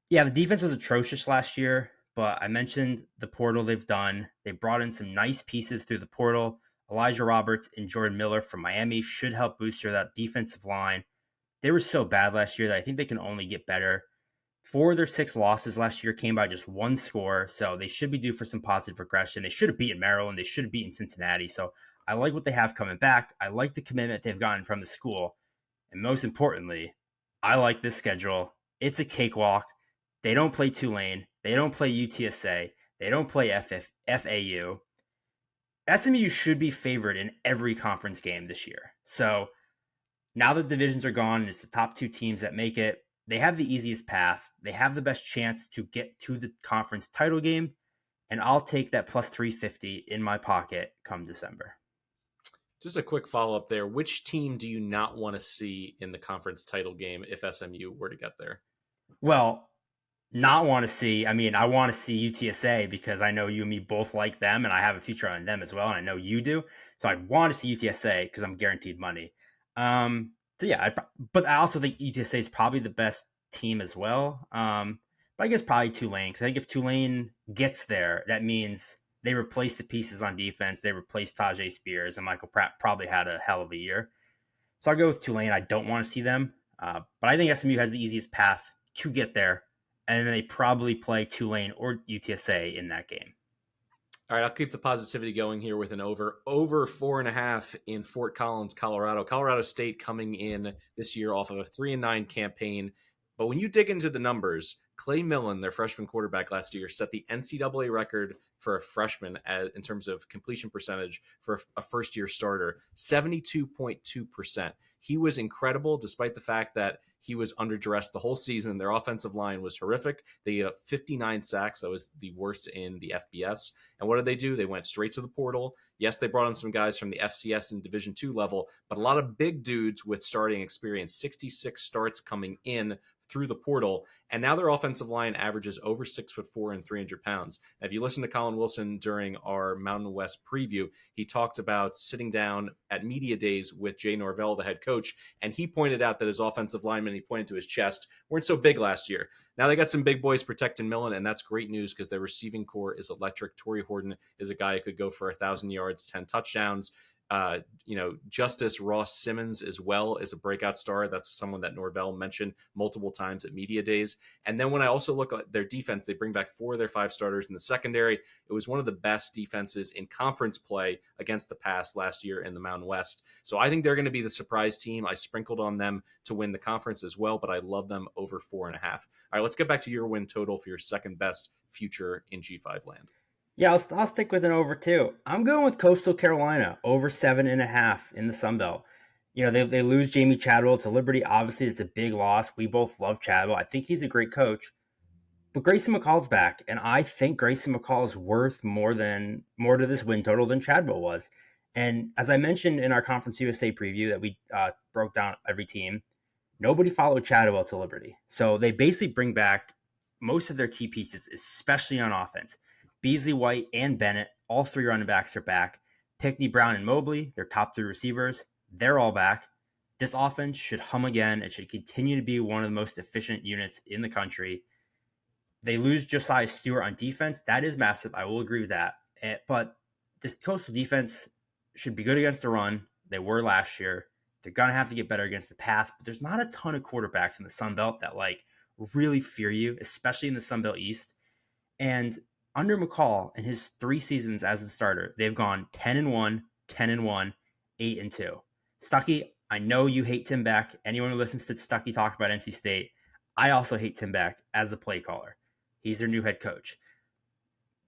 Yeah, the defense was atrocious last year, but I mentioned the portal they've done. They brought in some nice pieces through the portal. Elijah Roberts and Jordan Miller from Miami should help boost that defensive line. They were so bad last year that I think they can only get better. 4 of their 6 losses last year came by just 1 score, so they should be due for some positive regression. They should have beaten Maryland. They should have beaten Cincinnati. So I like what they have coming back. I like the commitment they've gotten from the school. And most importantly, I like this schedule. It's a cakewalk. They don't play Tulane. They don't play UTSA. They don't play FAU. SMU should be favored in every conference game this year. So now that divisions are gone, and it's the top 2 teams that make it. They have the easiest path. They have the best chance to get to the conference title game. And I'll take that plus 350 in my pocket come December. Just a quick follow-up there. Which team do you not want to see in the conference title game if SMU were to get there? Well, not want to see. I mean, I want to see UTSA because I know you and me both like them, and I have a future on them as well, and I know you do. So I'd want to see UTSA because I'm guaranteed money. So yeah, but I also think UTSA is probably the best team as well. But I guess probably Tulane, because I think if Tulane gets there, that means they replace the pieces on defense. They replace Tajay Spears, and Michael Pratt probably had a hell of a year. So I'll go with Tulane. I don't want to see them. But I think SMU has the easiest path to get there. And then they probably play Tulane or UTSA in that game. All right, I'll keep the positivity going here with an over 4.5 in Fort Collins, Colorado. Colorado State coming in this year off of a 3-9 campaign. But when you dig into the numbers, Clay Millen, their freshman quarterback last year, set the NCAA record for a freshman in terms of completion percentage for a first-year starter, 72.2%. He was incredible despite the fact that he was under duress the whole season. Their offensive line was horrific. They had 59 sacks. That was the worst in the FBS. And what did they do? They went straight to the portal. Yes, they brought in some guys from the FCS and Division II level, but a lot of big dudes with starting experience, 66 starts coming in through the portal. And now their offensive line averages over 6'4" and 300 pounds. Now, if you listen to Colin Wilson during our Mountain West preview, he talked about sitting down at media days with Jay Norvell, the head coach, and he pointed out that his offensive linemen, he pointed to his chest, weren't so big last year. Now they got some big boys protecting Millen, and that's great news because their receiving core is electric. Torrey Horton is a guy who could go for 1,000 yards, 10 touchdowns. Justice Ross Simmons as well is a breakout star. That's someone that Norvell mentioned multiple times at media days. And then when I also look at their defense, they bring back 4 of their 5 starters in the secondary. It was one of the best defenses in conference play against the pass last year in the Mountain West. So I think they're going to be the surprise team. I sprinkled on them to win the conference as well, but I love them over 4.5. All right, let's get back to your win total for your second best future in G5 land. Yeah, I'll stick with an over too. I'm going with Coastal Carolina over 7.5 in the Sun Belt. You know, they lose Jamie Chadwell to Liberty. Obviously, it's a big loss. We both love Chadwell. I think he's a great coach. But Grayson McCall's back, and I think Grayson McCall is worth more to this win total than Chadwell was. And as I mentioned in our Conference USA preview that we broke down every team, nobody followed Chadwell to Liberty. So they basically bring back most of their key pieces, especially on offense. Beasley, White, and Bennett, all 3 running backs are back. Pickney, Brown, and Mobley, their top 3 receivers, they're all back. This offense should hum again. It should continue to be one of the most efficient units in the country. They lose Josiah Stewart on defense. That is massive. I will agree with that. But this Coastal defense should be good against the run. They were last year. They're going to have to get better against the pass, but there's not a ton of quarterbacks in the Sun Belt that really fear you, especially in the Sun Belt East. And under McCall in his 3 seasons as the starter, they've gone 10-1, 10-1, 8-2. Stuckey, I know you hate Tim Beck. Anyone who listens to Stuckey talk about NC State, I also hate Tim Beck as a play caller. He's their new head coach.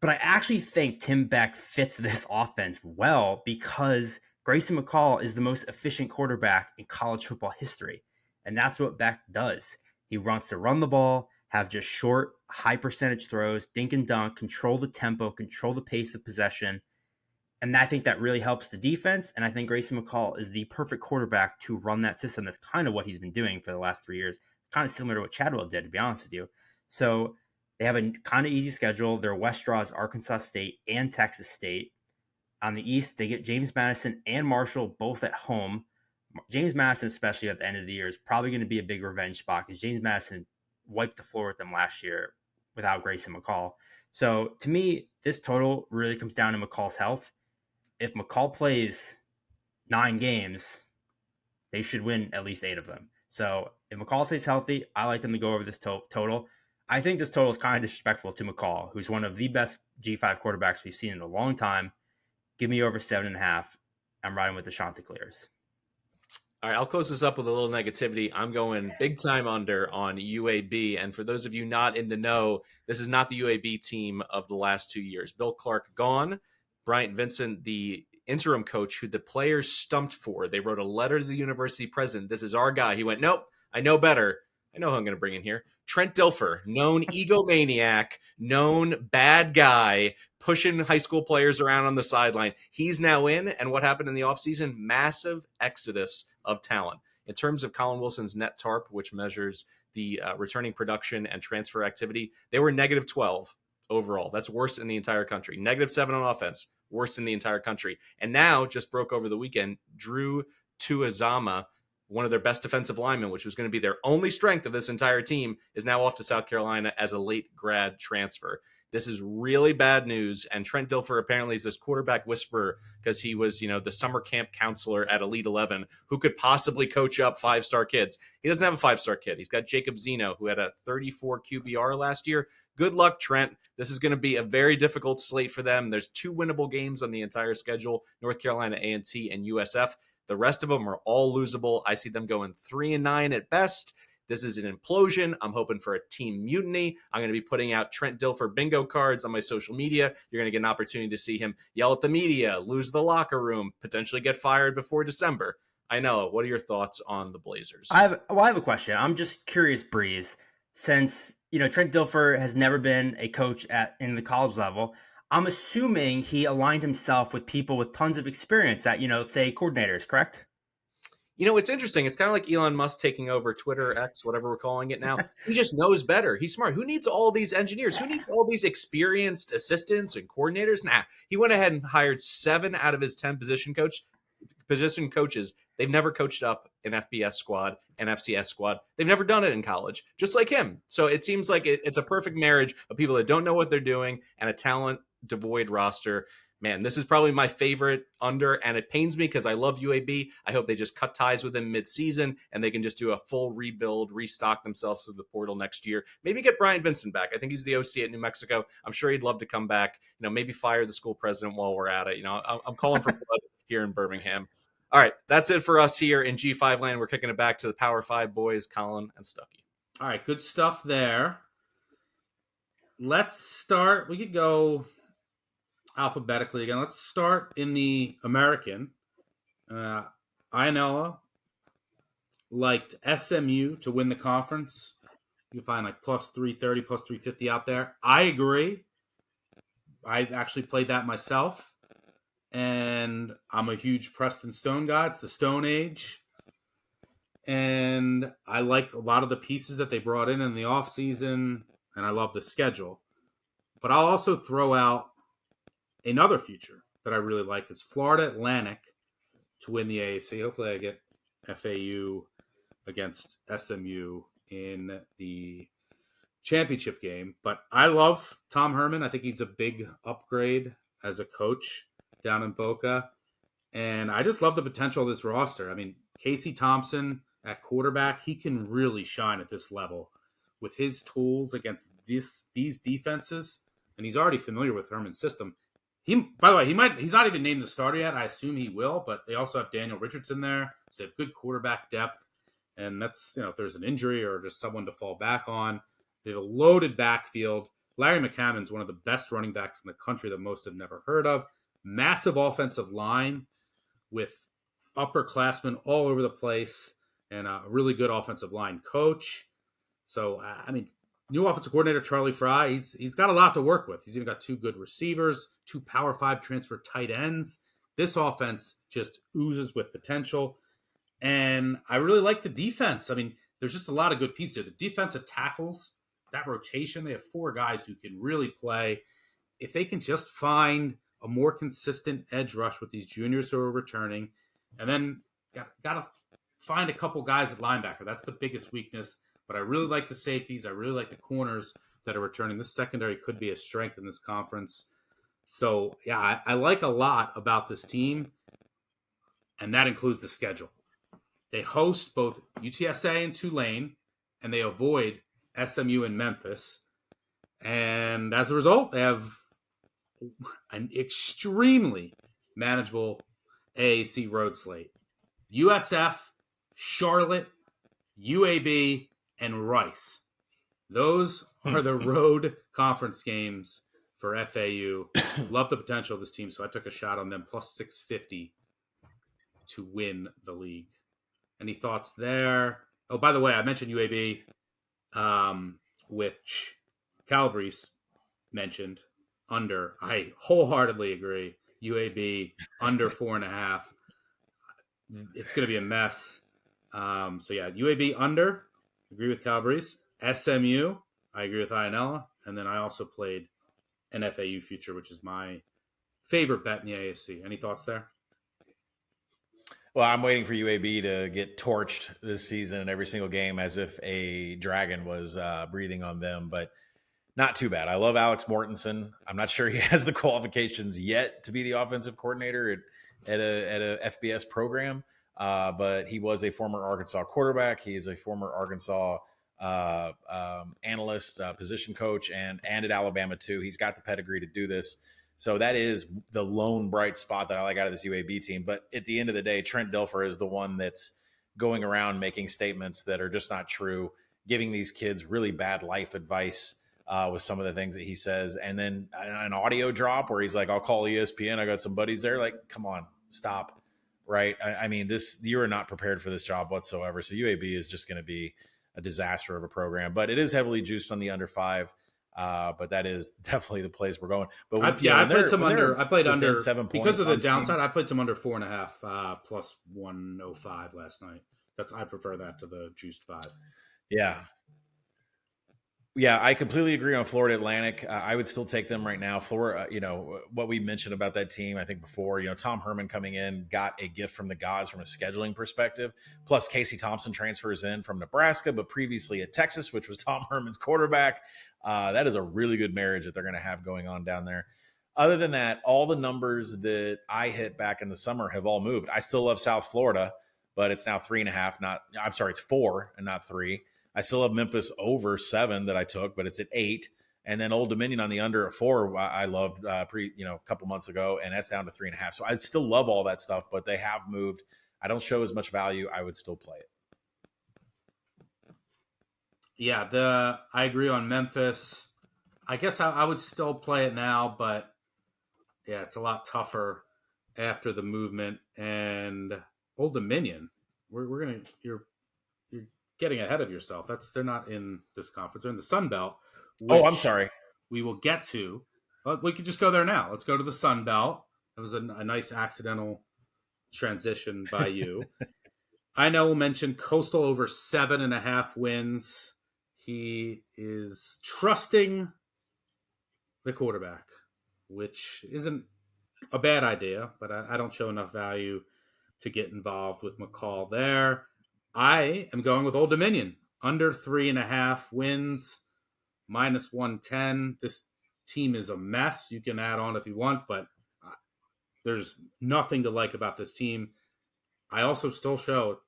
But I actually think Tim Beck fits this offense well because Grayson McCall is the most efficient quarterback in college football history. And that's what Beck does. He wants to run the ball. have just short, high percentage throws, dink and dunk, control the tempo, control the pace of possession. And I think that really helps the defense. And I think Grayson McCall is the perfect quarterback to run that system. That's kind of what he's been doing for the last 3 years. Kind of similar to what Chadwell did, to be honest with you. So they have a kind of easy schedule. Their West draw is Arkansas State and Texas State. On the East, they get James Madison and Marshall both at home. James Madison, especially at the end of the year, is probably going to be a big revenge spot because James Madison wiped the floor with them last year without Grayson McCall. So to me, this total really comes down to McCall's health. If McCall plays 9 games, they should win at least 8 of them. So if McCall stays healthy, I like them to go over this total. I think this total is kind of disrespectful to McCall, who's one of the best G5 quarterbacks we've seen in a long time. Give me over 7.5. I'm riding with the Chanticleers. All right, I'll close this up with a little negativity. I'm going big time under on UAB. And for those of you not in the know, this is not the UAB team of the last 2 years. Bill Clark gone. Bryant Vincent, the interim coach who the players stumped for. They wrote a letter to the university president. This is our guy. He went, nope, I know better. I know who I'm going to bring in here. Trent Dilfer, known egomaniac, known bad guy, pushing high school players around on the sideline. He's now in, and what happened in the offseason? Massive exodus of talent. In terms of Colin Wilson's net TARP, which measures the returning production and transfer activity, they were negative 12 overall. That's worse in the entire country. Negative 7 on offense, worse in the entire country. And now, just broke over the weekend, Drew Tuazama, one of their best defensive linemen, which was going to be their only strength of this entire team, is now off to South Carolina as a late grad transfer. This is really bad news. And Trent Dilfer apparently is this quarterback whisperer because he was, the summer camp counselor at Elite 11 who could possibly coach up 5-star kids. He doesn't have a 5-star kid. He's got Jacob Zeno, who had a 34 QBR last year. Good luck, Trent. This is going to be a very difficult slate for them. There's 2 winnable games on the entire schedule, North Carolina A&T and USF. The rest of them are all losable. I see them going 3-9 at best. This is an implosion. I'm hoping for a team mutiny. I'm going to be putting out Trent Dilfer bingo cards on my social media. You're going to get an opportunity to see him yell at the media, lose the locker room, potentially get fired before December. I know. What are your thoughts on the Blazers? I have a question. I'm just curious, Breeze, since Trent Dilfer has never been a coach in the college level. I'm assuming he aligned himself with people with tons of experience at, say, coordinators, correct? It's interesting. It's kind of like Elon Musk taking over Twitter, X, whatever we're calling it now. He just knows better. He's smart. Who needs all these engineers? Who needs all these experienced assistants and coordinators? Nah, he went ahead and hired 7 out of his 10 position coaches. They've never coached up an FBS squad, an FCS squad. They've never done it in college, just like him. So it seems like it's a perfect marriage of people that don't know what they're doing and a talent devoid roster. Man, this is probably my favorite under, and it pains me because I love UAB. I hope they just cut ties with him mid-season and they can just do a full rebuild, restock themselves to the portal next year. Maybe get Bryant Vincent back. I think he's the OC at New Mexico. I'm sure he'd love to come back. Maybe fire the school president while we're at it. I'm calling for blood here in Birmingham. All right, that's it for us here in G5 land. We're kicking it back to the Power 5 boys, Colin and Stuckey. All right, good stuff there. Let's start. We could go alphabetically again. Let's start in the American. Ionella liked SMU to win the conference. You can find like plus 330, plus 350 out there. I agree. I actually played that myself. And I'm a huge Preston Stone guy. It's the Stone Age. And I like a lot of the pieces that they brought in the offseason. And I love the schedule. But I'll also throw out another future that I really like is Florida Atlantic to win the AAC. Hopefully I get FAU against SMU in the championship game. But I love Tom Herman. I think he's a big upgrade as a coach down in Boca. And I just love the potential of this roster. I mean, Casey Thompson at quarterback, he can really shine at this level with his tools against these defenses. And he's already familiar with Herman's system. By the way, he's not even named the starter yet. I assume he will, but they also have Daniel Richardson there. So they have good quarterback depth. And that's, if there's an injury or just someone to fall back on. They have a loaded backfield. Larry McCammon's one of the best running backs in the country that most have never heard of. Massive offensive line with upperclassmen all over the place and a really good offensive line coach. So, new offensive coordinator Charlie Fry, he's got a lot to work with. He's even got 2 good receivers, 2 Power 5 transfer tight ends. This offense just oozes with potential. And I really like the defense. I mean, there's just a lot of good pieces here. The defensive tackles, that rotation, they have 4 guys who can really play. If they can just find a more consistent edge rush with these juniors who are returning, and then got to find a couple guys at linebacker. That's the biggest weakness. But I really like the safeties. I really like the corners that are returning. This secondary could be a strength in this conference. So, yeah, I like a lot about this team, and that includes the schedule. They host both UTSA and Tulane, and they avoid SMU and Memphis. And as a result, they have an extremely manageable AAC road slate. USF, Charlotte, UAB, and Rice. Those are the road conference games for FAU. Love the potential of this team, so I took a shot on them, plus 650 to win the league. Any thoughts there? Oh, by the way, I mentioned UAB, which Calabrese mentioned under. I wholeheartedly agree. UAB under 4.5. It's going to be a mess. So yeah, UAB under. Agree with Calabrese. SMU. I agree with Ianella. And then I also played an FAU future, which is my favorite bet in the AAC. Any thoughts there? Well, I'm waiting for UAB to get torched this season in every single game as if a dragon was breathing on them, but not too bad. I love Alex Mortensen. I'm not sure he has the qualifications yet to be the offensive coordinator at a FBS program, but he was a former Arkansas quarterback. He is a former Arkansas analyst, position coach, and at Alabama too. He's got the pedigree to do this. So that is the lone bright spot that I like out of this UAB team. But at the end of the day, Trent Dilfer is the one that's going around making statements that are just not true, giving these kids really bad life advice with some of the things that he says. And then an audio drop where he's like, I'll call ESPN. I got some buddies there. Like, come on, stop. Right. I mean, you are not prepared for this job whatsoever. So UAB is just going to be a disaster of a program. But it is heavily juiced on the under 5. But that is definitely the place we're going. But I played some under. I played under 7 points because of the downside. I played some under 4.5 plus 105 last night. I prefer that to the juiced 5. Yeah, I completely agree on Florida Atlantic. I would still take them right now. Florida, what we mentioned about that team, I think before, Tom Herman coming in got a gift from the gods from a scheduling perspective. Plus, Casey Thompson transfers in from Nebraska, but previously at Texas, which was Tom Herman's quarterback. That is a really good marriage that they're going to have going on down there. Other than that, all the numbers that I hit back in the summer have all moved. I still love South Florida, but it's now 3.5. It's 4 and not 3. I still have Memphis over 7 that I took, but it's at 8. And then Old Dominion on the under at 4. I loved a couple months ago, and that's down to 3.5. So I still love all that stuff, but they have moved. I don't show as much value. I would still play it. Yeah, I agree on Memphis. I guess I would still play it now, but yeah, it's a lot tougher after the movement. And Old Dominion, you're getting ahead of yourself. They're not in this conference. They're in the Sun Belt. I'm sorry. We will get to. But we could just go there now. Let's go to the Sun Belt. That was a nice accidental transition by you. I know we'll mention Coastal over 7.5 wins. He is trusting the quarterback, which isn't a bad idea, but I don't show enough value to get involved with McCall there. I am going with Old Dominion, under 3.5 wins, minus 110. This team is a mess. You can add on if you want, but there's nothing to like about this team. I also still show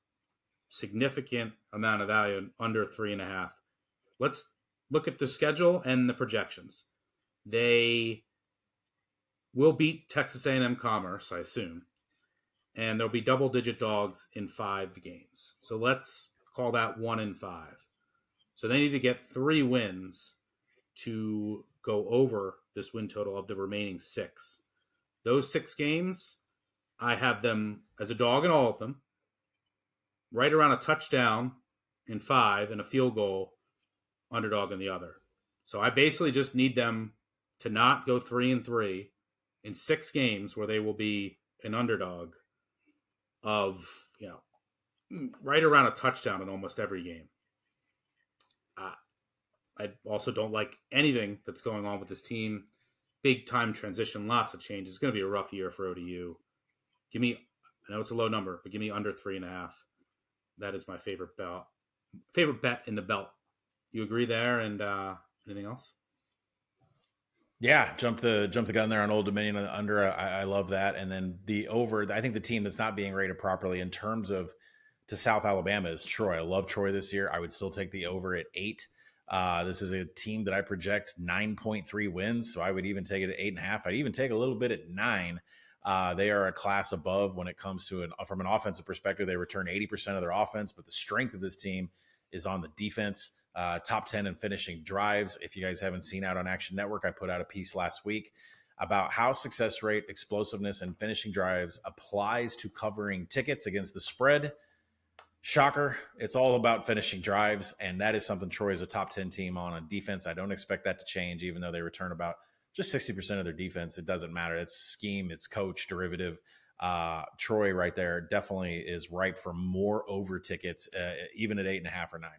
significant amount of value in under 3.5. Let's look at the schedule and the projections. They will beat Texas A&M Commerce, I assume. And there'll be double-digit dogs in 5 games. So let's call that 1 in 5. So they need to get 3 wins to go over this win total of the remaining 6. Those 6 games, I have them as a dog in all of them, right around a touchdown in 5 and a field goal underdog in the other. So I basically just need them to not go 3-3 in 6 games where they will be an underdog of, right around a touchdown in almost every game. I also don't like anything that's going on with this team. Big time transition, lots of changes. It's going to be a rough year for ODU. I know it's a low number, but give me under 3.5. That is my favorite bet in the belt. You agree there? And anything else? Yeah, jump the gun there on Old Dominion on the under. I love that. And then the over. I think the team that's not being rated properly in terms of to South Alabama is Troy. I love Troy this year. I would still take the over at 8. This is a team that I project 9.3 wins, so I would even take it at 8.5. I'd even take a little bit at 9. They are a class above when it comes to from an offensive perspective. They return 80% of their offense, but the strength of this team is on the defense. Top 10 in finishing drives. If you guys haven't seen out on Action Network, I put out a piece last week about how success rate, explosiveness, and finishing drives applies to covering tickets against the spread. Shocker. It's all about finishing drives, and that is something Troy is a top 10 team on defense. I don't expect that to change, even though they return about just 60% of their defense. It doesn't matter. It's scheme, it's coach, derivative. Troy right there definitely is ripe for more over tickets, even at 8.5 or 9.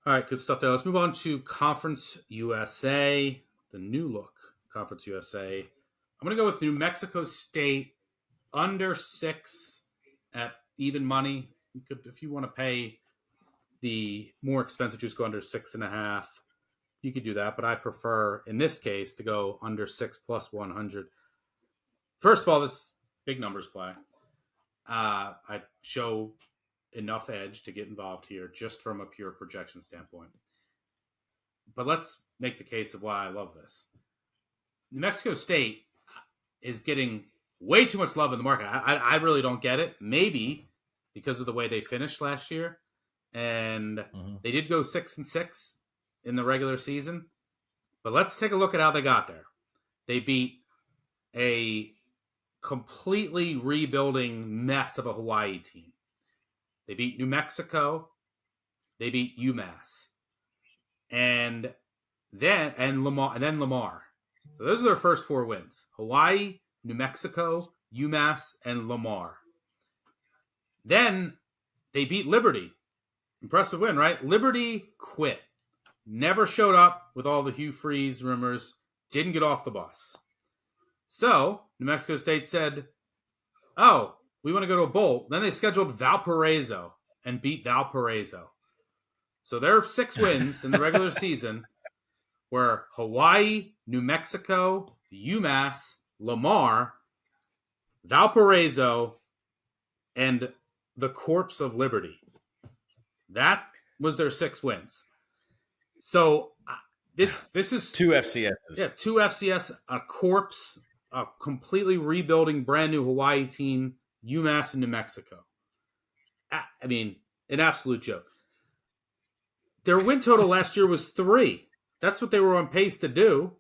All right, good stuff there. Let's move on to Conference USA, the new look Conference USA. I'm going to go with New Mexico State under 6 at even money. You could, if you want to pay the more expensive, just go under 6.5. You could do that, but I prefer in this case to go under 6 plus 100. First of all, this big numbers play. I show enough edge to get involved here just from a pure projection standpoint. But let's make the case of why I love this. New Mexico State is getting way too much love in the market. I really don't get it. Maybe because of the way they finished last year. And they did go 6-6 in the regular season. But let's take a look at how they got there. They beat a completely rebuilding mess of a Hawaii team. They beat New Mexico. They beat UMass. And then Lamar. So those are their first 4 wins. Hawaii, New Mexico, UMass, and Lamar. Then they beat Liberty. Impressive win, right? Liberty quit. Never showed up with all the Hugh Freeze rumors. Didn't get off the bus. So New Mexico State said, oh, we want to go to a bowl. Then they scheduled Valparaiso and beat Valparaiso. So their 6 wins in the regular season were Hawaii, New Mexico, UMass, Lamar, Valparaiso, and the corpse of Liberty. That was their 6 wins. So this is 2 FCSs. Yeah, 2 FCS, a corpse, a completely rebuilding brand new Hawaii team, UMass and New Mexico. I mean, an absolute joke. Their win total last year was 3. That's what they were on pace to do.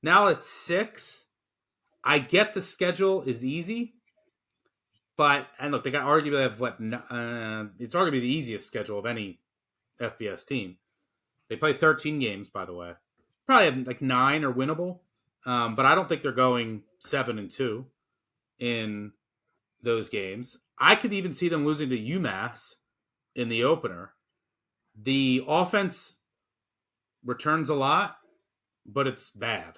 Now it's 6. I get the schedule is easy, but and look, they got arguably have it's arguably the easiest schedule of any FBS team. They play 13 games, by the way. Probably have like 9 are winnable, but I don't think they're going 7-2 in those games. I could even see them losing to UMass in the opener. The offense returns a lot, but it's bad.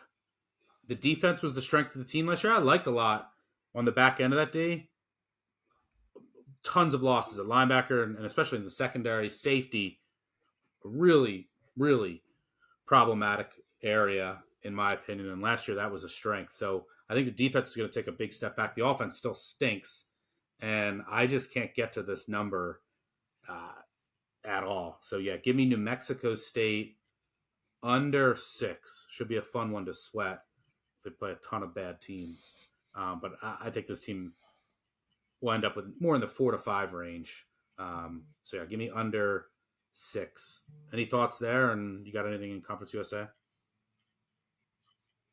The defense was the strength of the team last year. I liked a lot on the back end of that D. Tons of losses at linebacker and especially in the secondary. Safety, really, really problematic area in my opinion. And last year that was a strength. So I think the defense is going to take a big step back. The offense still stinks. And I just can't get to this number at all. So, yeah, give me New Mexico State under 6. Should be a fun one to sweat. They play a ton of bad teams. But I think this team will end up with more in the 4 to 5 range. So, yeah, give me under 6. Any thoughts there? And you got anything in Conference USA?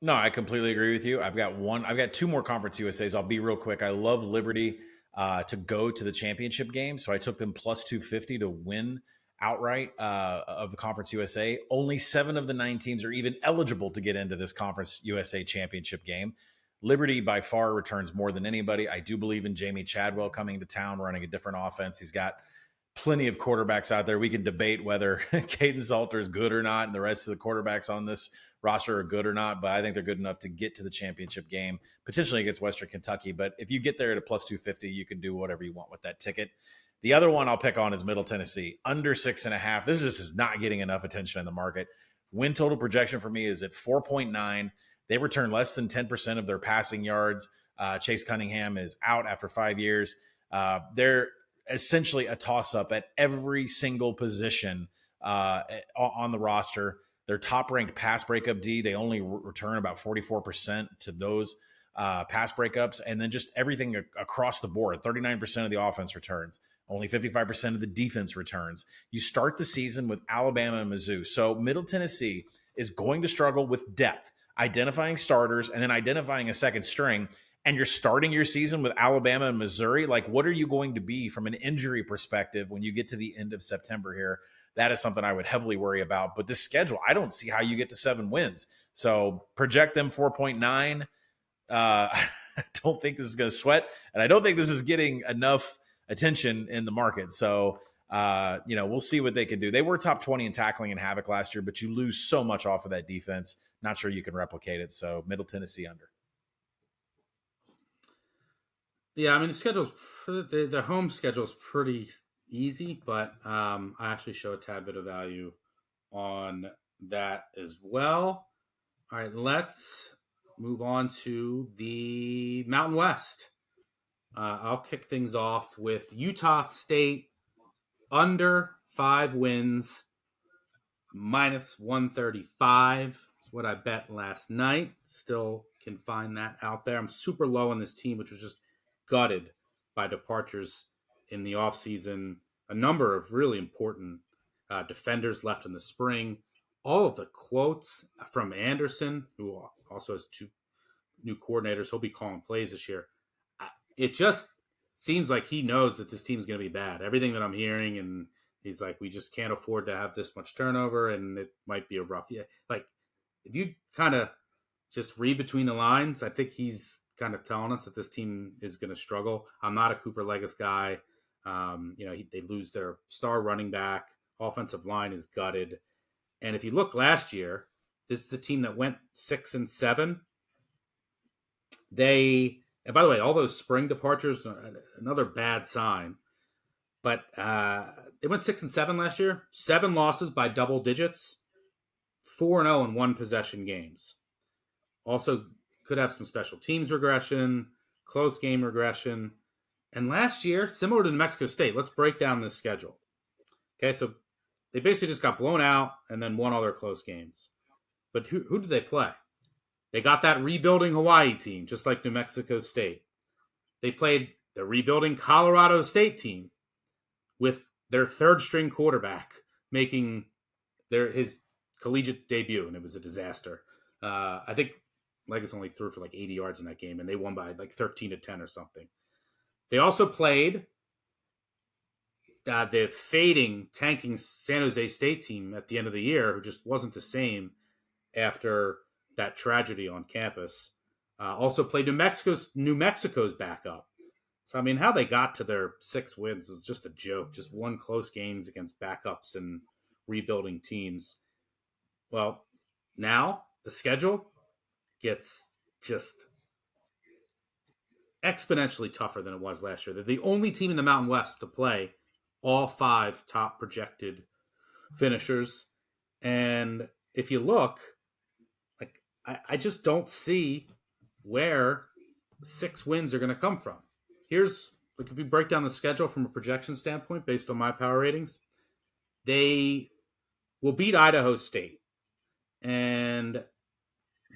No, I completely agree with you. I've got 2 more Conference USAs. I'll be real quick. I love Liberty to go to the championship game. So I took them plus 250 to win outright of the Conference USA. Only 7 of the 9 teams are even eligible to get into this Conference USA championship game. Liberty by far returns more than anybody. I do believe in Jamie Chadwell coming to town, running a different offense. He's got plenty of quarterbacks out there. We can debate whether Caden Salter is good or not, and the rest of the quarterbacks on this roster are good or not, but I think they're good enough to get to the championship game, potentially against Western Kentucky. But if you get there at a plus 250, you can do whatever you want with that ticket. The other one I'll pick on is Middle Tennessee, under 6.5. This just is not getting enough attention in the market. Win total projection for me is at 4.9. They return less than 10% of their passing yards. Chase Cunningham is out after 5 years. They're essentially a toss-up at every single position on the roster. Their top-ranked pass breakup D, they only return about 44% to those pass breakups, and then just everything across the board. 39% of the offense returns. Only 55% of the defense returns. You start the season with Alabama and Mizzou. So Middle Tennessee is going to struggle with depth, identifying starters, and then identifying a second string. And you're starting your season with Alabama and Missouri. Like, what are you going to be from an injury perspective when you get to the end of September here? That is something I would heavily worry about. But this schedule, I don't see how you get to 7 wins. So project them 4.9. I don't think this is going to sweat. And I don't think this is getting enough attention in the market. So, we'll see what they can do. They were top 20 in tackling and havoc last year, but you lose so much off of that defense. Not sure you can replicate it. So Middle Tennessee under. Yeah, I mean, the home schedule is pretty easy, but I actually show a tad bit of value on that as well. All right, let's move on to the Mountain West. I'll kick things off with Utah State under 5 wins, minus 135. It's what I bet last night. Still can find that out there. I'm super low on this team, which was just gutted by departures in the offseason. A number of really important defenders left in the spring. All of the quotes from Anderson, who also has 2 new coordinators. He'll be calling plays this year. It just seems like he knows that this team's going to be bad. Everything that I'm hearing, and he's like, we just can't afford to have this much turnover, and it might be a rough year. Like, if you kind of just read between the lines, I think he's kind of telling us that this team is going to struggle. I'm not a Cooper Legas guy. They lose their star running back. Offensive line is gutted. And if you look last year, this is a team that went 6-7. And by the way, all those spring departures, another bad sign. But they went 6-7 last year. 7 losses by double digits. 4-0 in 1 possession games. Also could have some special teams regression, close game regression. And last year, similar to New Mexico State, let's break down this schedule. Okay, so they basically just got blown out and then won all their close games. But who did they play? They got that rebuilding Hawaii team, just like New Mexico State. They played the rebuilding Colorado State team with their 3rd-string quarterback making his collegiate debut, and it was a disaster. I think Legas only threw for like 80 yards in that game, and they won by like 13-10 or something. They also played the tanking San Jose State team at the end of the year, who just wasn't the same after that tragedy on campus. Also played New Mexico's backup. So, I mean, how they got to their 6 wins is just a joke. Just 1 close games against backups and rebuilding teams. Well, now the schedule gets just exponentially tougher than it was last year. They're the only team in the Mountain West to play all 5 top projected finishers. And if you look, like, I just don't see where 6 wins are going to come from. Here's, like, if you break down the schedule from a projection standpoint based on my power ratings, they will beat Idaho State. And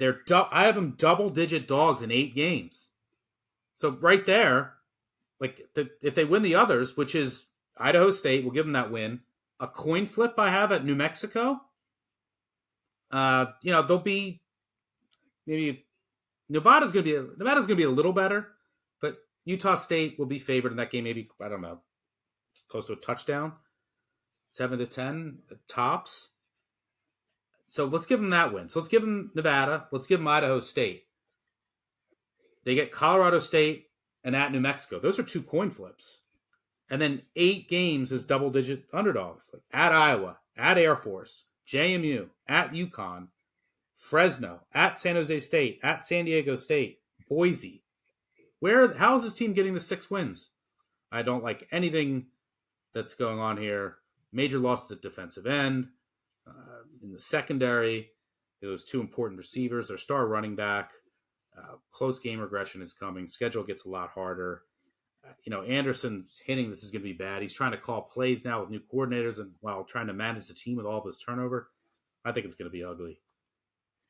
I have them double-digit dogs in 8 games. So right there, like, if they win the others, which is Idaho State, we'll give them that win. A coin flip I have at New Mexico, they'll be maybe Nevada's going to be a little better, but Utah State will be favored in that game. Maybe, I don't know, close to a touchdown. 7 to 10 tops. So let's give them that win. So let's give them Nevada. Let's give them Idaho State. They get Colorado State and at New Mexico. Those are 2 coin flips. And then 8 games as double-digit underdogs. Like at Iowa, at Air Force, JMU, at UConn, Fresno, at San Jose State, at San Diego State, Boise. How is this team getting the 6 wins? I don't like anything that's going on here. Major losses at defensive end. In the secondary, those 2 important receivers, their star running back. Close game regression is coming. Schedule gets a lot harder. Anderson's hitting this is going to be bad. He's trying to call plays now with new coordinators and while trying to manage the team with all this turnover. I think it's going to be ugly.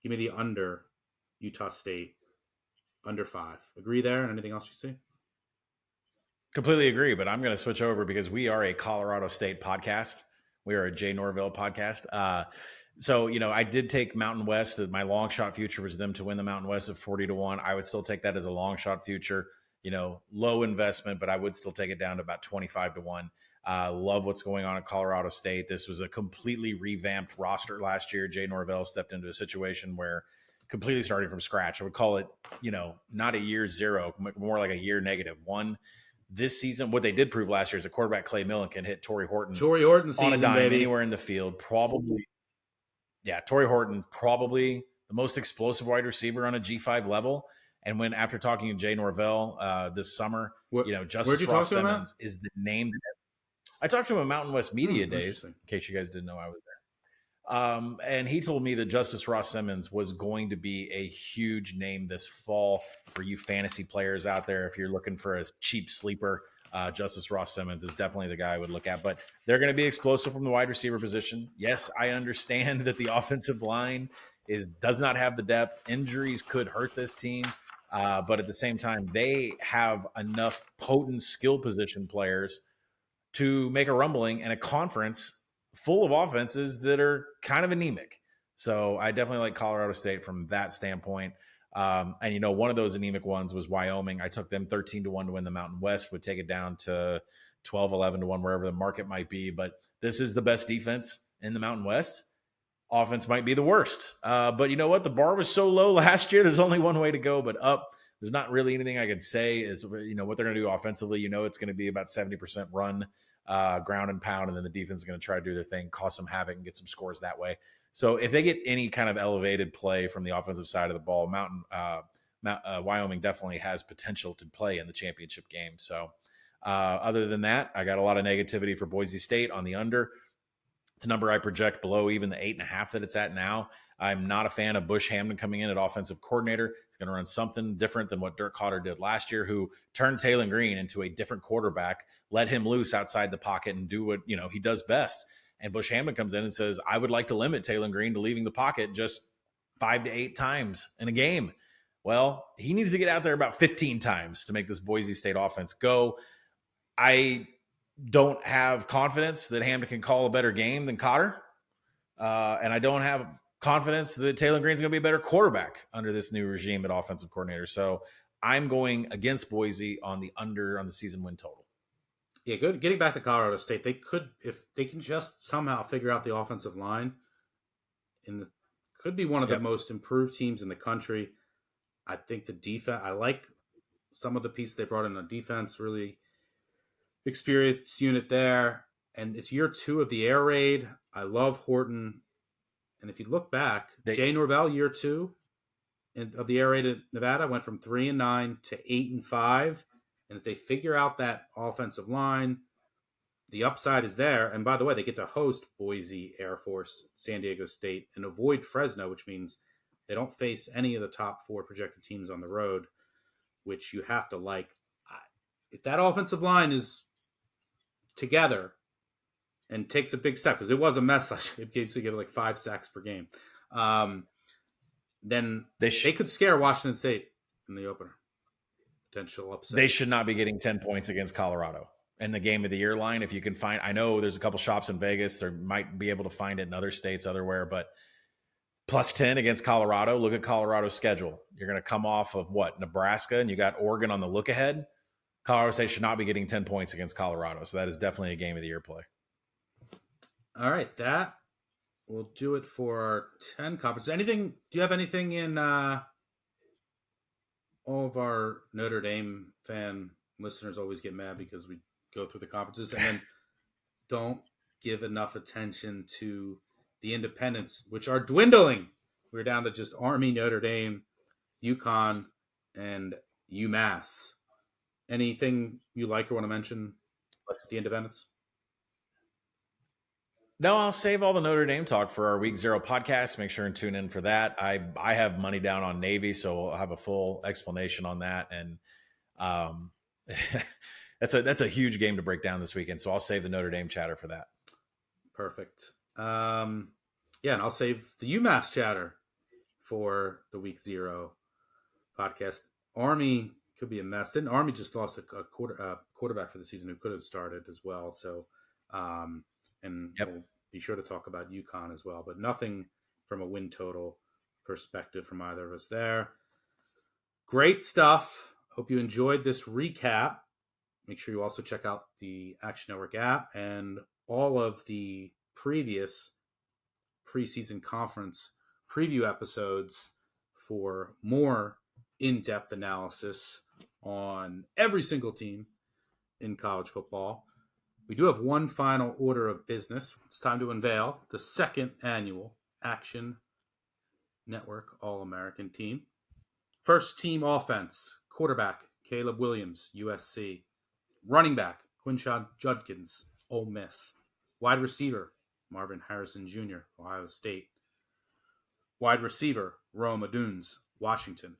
Give me the under Utah State, under 5. Agree there? And anything else you see? Completely agree, but I'm going to switch over because we are a Colorado State podcast. We are a Jay Norvell podcast. So, I did take Mountain West. My long shot future was them to win the Mountain West at 40-1. I would still take that as a long shot future. Low investment, but I would still take it down to about 25-1. Love what's going on at Colorado State. This was a completely revamped roster last year. Jay Norvell stepped into a situation where completely starting from scratch. I would call it, not a year 0, more like a year -1. This season, what they did prove last year is a quarterback Clay Millen can hit Torrey Horton on a dime anywhere in the field. Probably, Torrey Horton, probably the most explosive wide receiver on a G5 level. And after talking to Jay Norvell this summer, Justice Ross Simmons is the name. I talked to him at Mountain West Media Days, in case you guys didn't know I was there. And he told me that Justice Ross Simmons was going to be a huge name this fall for you fantasy players out there. If you're looking for a cheap sleeper, Justice Ross Simmons is definitely the guy I would look at. But they're going to be explosive from the wide receiver position. Yes, I understand that the offensive line does not have the depth. Injuries could hurt this team. But at the same time, they have enough potent skill position players to make a rumbling in a conference full of offenses that are kind of anemic. So I definitely like Colorado State from that standpoint. And one of those anemic ones was Wyoming. I took them 13-1 to win the Mountain West, would take it down to 12-11-1, wherever the market might be. But this is the best defense in the Mountain West. Offense might be the worst. But you know what? The bar was so low last year. There's only one way to go, but up. There's not really anything I could say is, what they're going to do offensively. It's going to be about 70% run, ground and pound, and then the defense is going to try to do their thing, cause some havoc, and get some scores that way. So if they get any kind of elevated play from the offensive side of the ball, Wyoming definitely has potential to play in the championship game. So other than that, I got a lot of negativity for Boise State on the under. It's a number I project below even the 8.5 that it's at now. I'm not a fan of Bush Hamdan coming in at offensive coordinator. He's going to run something different than what Dirk Cotter did last year, who turned Taylon Green into a different quarterback, let him loose outside the pocket and do what he does best. And Bush Hamdan comes in and says, I would like to limit Taylon Green to leaving the pocket just 5 to 8 times in a game. Well, he needs to get out there about 15 times to make this Boise State offense go. I don't have confidence that Hamdan can call a better game than Cotter. And I don't have confidence that Taylon Green's going to be a better quarterback under this new regime at offensive coordinator. So I'm going against Boise on the under on the season win total. Yeah, good. Getting back to Colorado State, they could, if they can just somehow figure out the offensive line, could be one of the most improved teams in the country. I think the defense, I like some of the pieces they brought in on defense, really experienced unit there. And it's year 2 of the air raid. I love Horton. And if you look back, Jay Norvell, year 2 of the air raid at Nevada, went from 3-9 to 8-5. And if they figure out that offensive line, the upside is there. And by the way, they get to host Boise, Air Force, San Diego State, and avoid Fresno, which means they don't face any of the top 4 projected teams on the road, which you have to like. If that offensive line is together and takes a big step, because it was a mess last year, it gives like 5 sacks per game, then they could scare Washington State in the opener. Potential upset. They should not be getting 10 points against Colorado in the game of the year line. If you can find, I know there's a couple shops in Vegas, there might be able to find it in other states, otherwhere, but plus 10 against Colorado. Look at Colorado's schedule. You're going to come off of Nebraska, and you got Oregon on the look ahead. Colorado State should not be getting 10 points against Colorado. So that is definitely a game of the year play. All right, that will do it for our 10 conferences. Do you have anything in all of our Notre Dame fan listeners always get mad because we go through the conferences and then don't give enough attention to the independents, which are dwindling. We're down to just Army, Notre Dame, UConn, and UMass. Anything you like or want to mention? The independents? No, I'll save all the Notre Dame talk for our Week 0 podcast. Make sure and tune in for that. I have money down on Navy, so I'll have a full explanation on that. And that's a huge game to break down this weekend. So I'll save the Notre Dame chatter for that. Perfect. And I'll save the UMass chatter for the Week 0 podcast. Army could be a mess. Didn't Army just lost a quarterback for the season who could have started as well? So, we'll be sure to talk about UConn as well, but nothing from a win total perspective from either of us there. Great stuff. Hope you enjoyed this recap. Make sure you also check out the Action Network app and all of the previous preseason conference preview episodes for more in-depth analysis on every single team in college football. We do have one final order of business. It's time to unveil the second annual Action Network All-American team. First team offense, quarterback, Caleb Williams, USC. Running back, Quinshon Judkins, Ole Miss. Wide receiver, Marvin Harrison Jr., Ohio State. Wide receiver, Rome Aduns, Washington.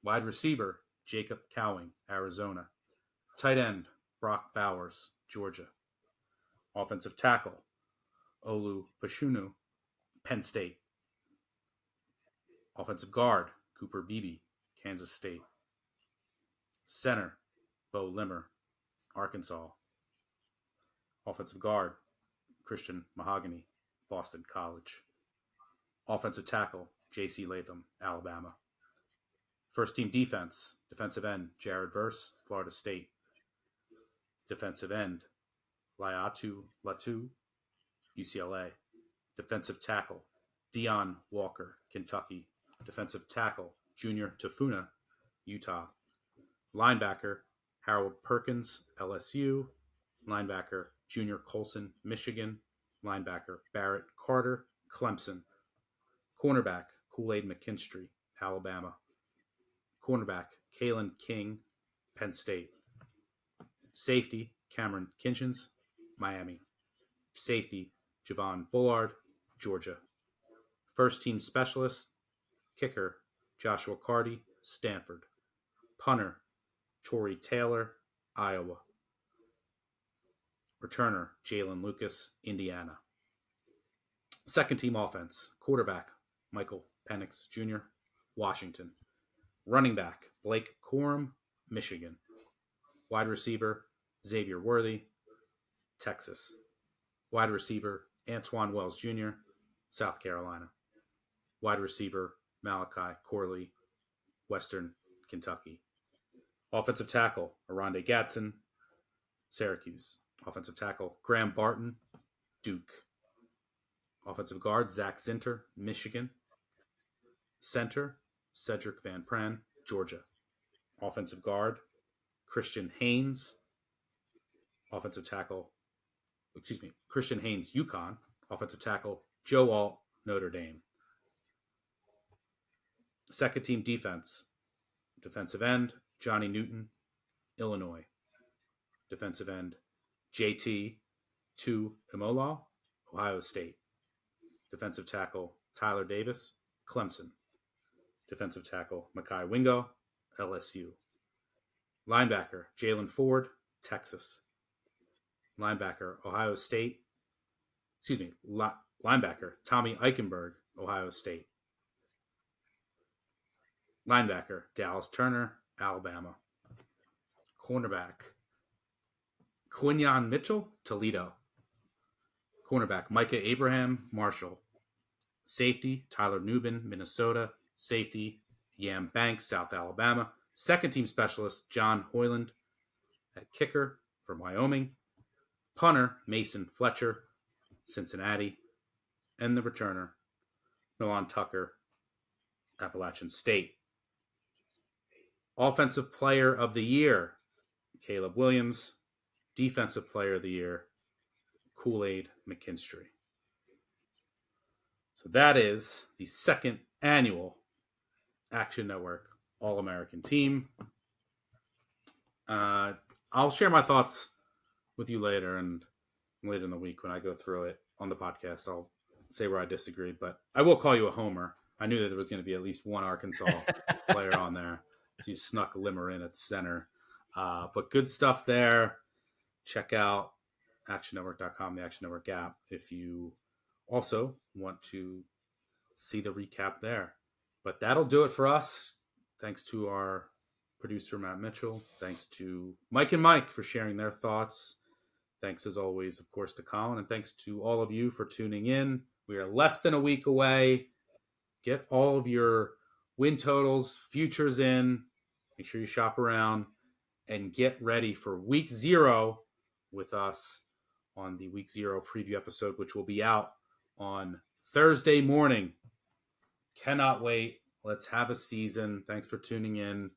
Wide receiver, Jacob Cowing, Arizona. Tight end, Brock Bowers, Georgia. Offensive tackle, Olu Fashunu, Penn State. Offensive guard, Cooper Beebe, Kansas State. Center, Bo Limmer, Arkansas. Offensive guard, Christian Mahogany, Boston College. Offensive tackle, J.C. Latham, Alabama. First team defense, defensive end, Jared Verse, Florida State. Defensive end, Laiatu Latu, UCLA. Defensive tackle, Dion Walker, Kentucky. Defensive tackle, Junior Tafuna, Utah. Linebacker, Harold Perkins, LSU. Linebacker, Junior Colson, Michigan. Linebacker, Barrett Carter, Clemson. Cornerback, Kool-Aid McKinstry, Alabama. Cornerback, Kalen King, Penn State. Safety, Cameron Kinchins, Miami. Safety, Javon Bullard, Georgia. First team specialist, kicker, Joshua Carty, Stanford. Punter, Torrey Taylor, Iowa. Returner, Jalen Lucas, Indiana. Second team offense, quarterback, Michael Penix Jr., Washington. Running back, Blake Corum, Michigan. Wide receiver, Xavier Worthy, Texas. Wide receiver, Antoine Wells Jr., South Carolina. Wide receiver, Malachi Corley, Western Kentucky. Offensive tackle, Aronde Gatson, Syracuse. Offensive tackle, Graham Barton, Duke. Offensive guard, Zach Zinter, Michigan. Center, Cedric Van Pran, Georgia. Offensive guard, Christian Haynes. Christian Haynes, UConn. Offensive tackle, Joe Alt, Notre Dame. Second team defense, defensive end, Johnny Newton, Illinois. Defensive end, JT Imola, Ohio State. Defensive tackle, Tyler Davis, Clemson. Defensive tackle, Makai Wingo, LSU. Linebacker, Jalen Ford, Texas. Linebacker, linebacker, Tommy Eichenberg, Ohio State. Linebacker, Dallas Turner, Alabama. Cornerback, Quinyon Mitchell, Toledo. Cornerback, Micah Abraham, Marshall. Safety, Tyler Newbin, Minnesota. Safety, Yam Banks, South Alabama. Second team specialist, John Hoyland at kicker from Wyoming. Punter, Mason Fletcher, Cincinnati. And the returner, Milan Tucker, Appalachian State. Offensive Player of the Year, Caleb Williams. Defensive Player of the Year, Kool-Aid McKinstry. So that is the second annual Action Network All-American Team. I'll share my thoughts with you later in the week when I go through it on the podcast. I'll say where I disagree, but I will call you a homer. I knew that there was going to be at least one Arkansas player on there. So you snuck Limmer in at center. But good stuff there. Check out actionnetwork.com, the Action Network app, if you also want to see the recap there. But that'll do it for us. Thanks to our producer, Matt Mitchell. Thanks to Mike and Mike for sharing their thoughts. Thanks, as always, of course, to Colin. And thanks to all of you for tuning in. We are less than a week away. Get all of your win totals, futures in. Make sure you shop around and get ready for week 0 with us on the week 0 preview episode, which will be out on Thursday morning. Cannot wait. Let's have a season. Thanks for tuning in.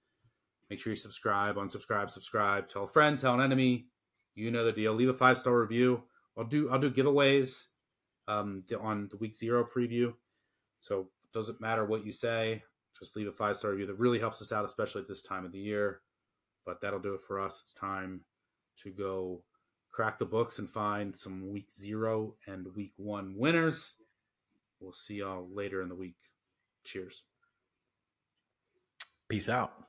Make sure you subscribe, unsubscribe, subscribe. Tell a friend, tell an enemy. You know the deal. Leave a 5-star review. I'll do giveaways on the week 0 preview. So it doesn't matter what you say. Just leave a 5-star review. That really helps us out, especially at this time of the year. But that'll do it for us. It's time to go crack the books and find some week 0 and week 1 winners. We'll see y'all later in the week. Cheers. Peace out.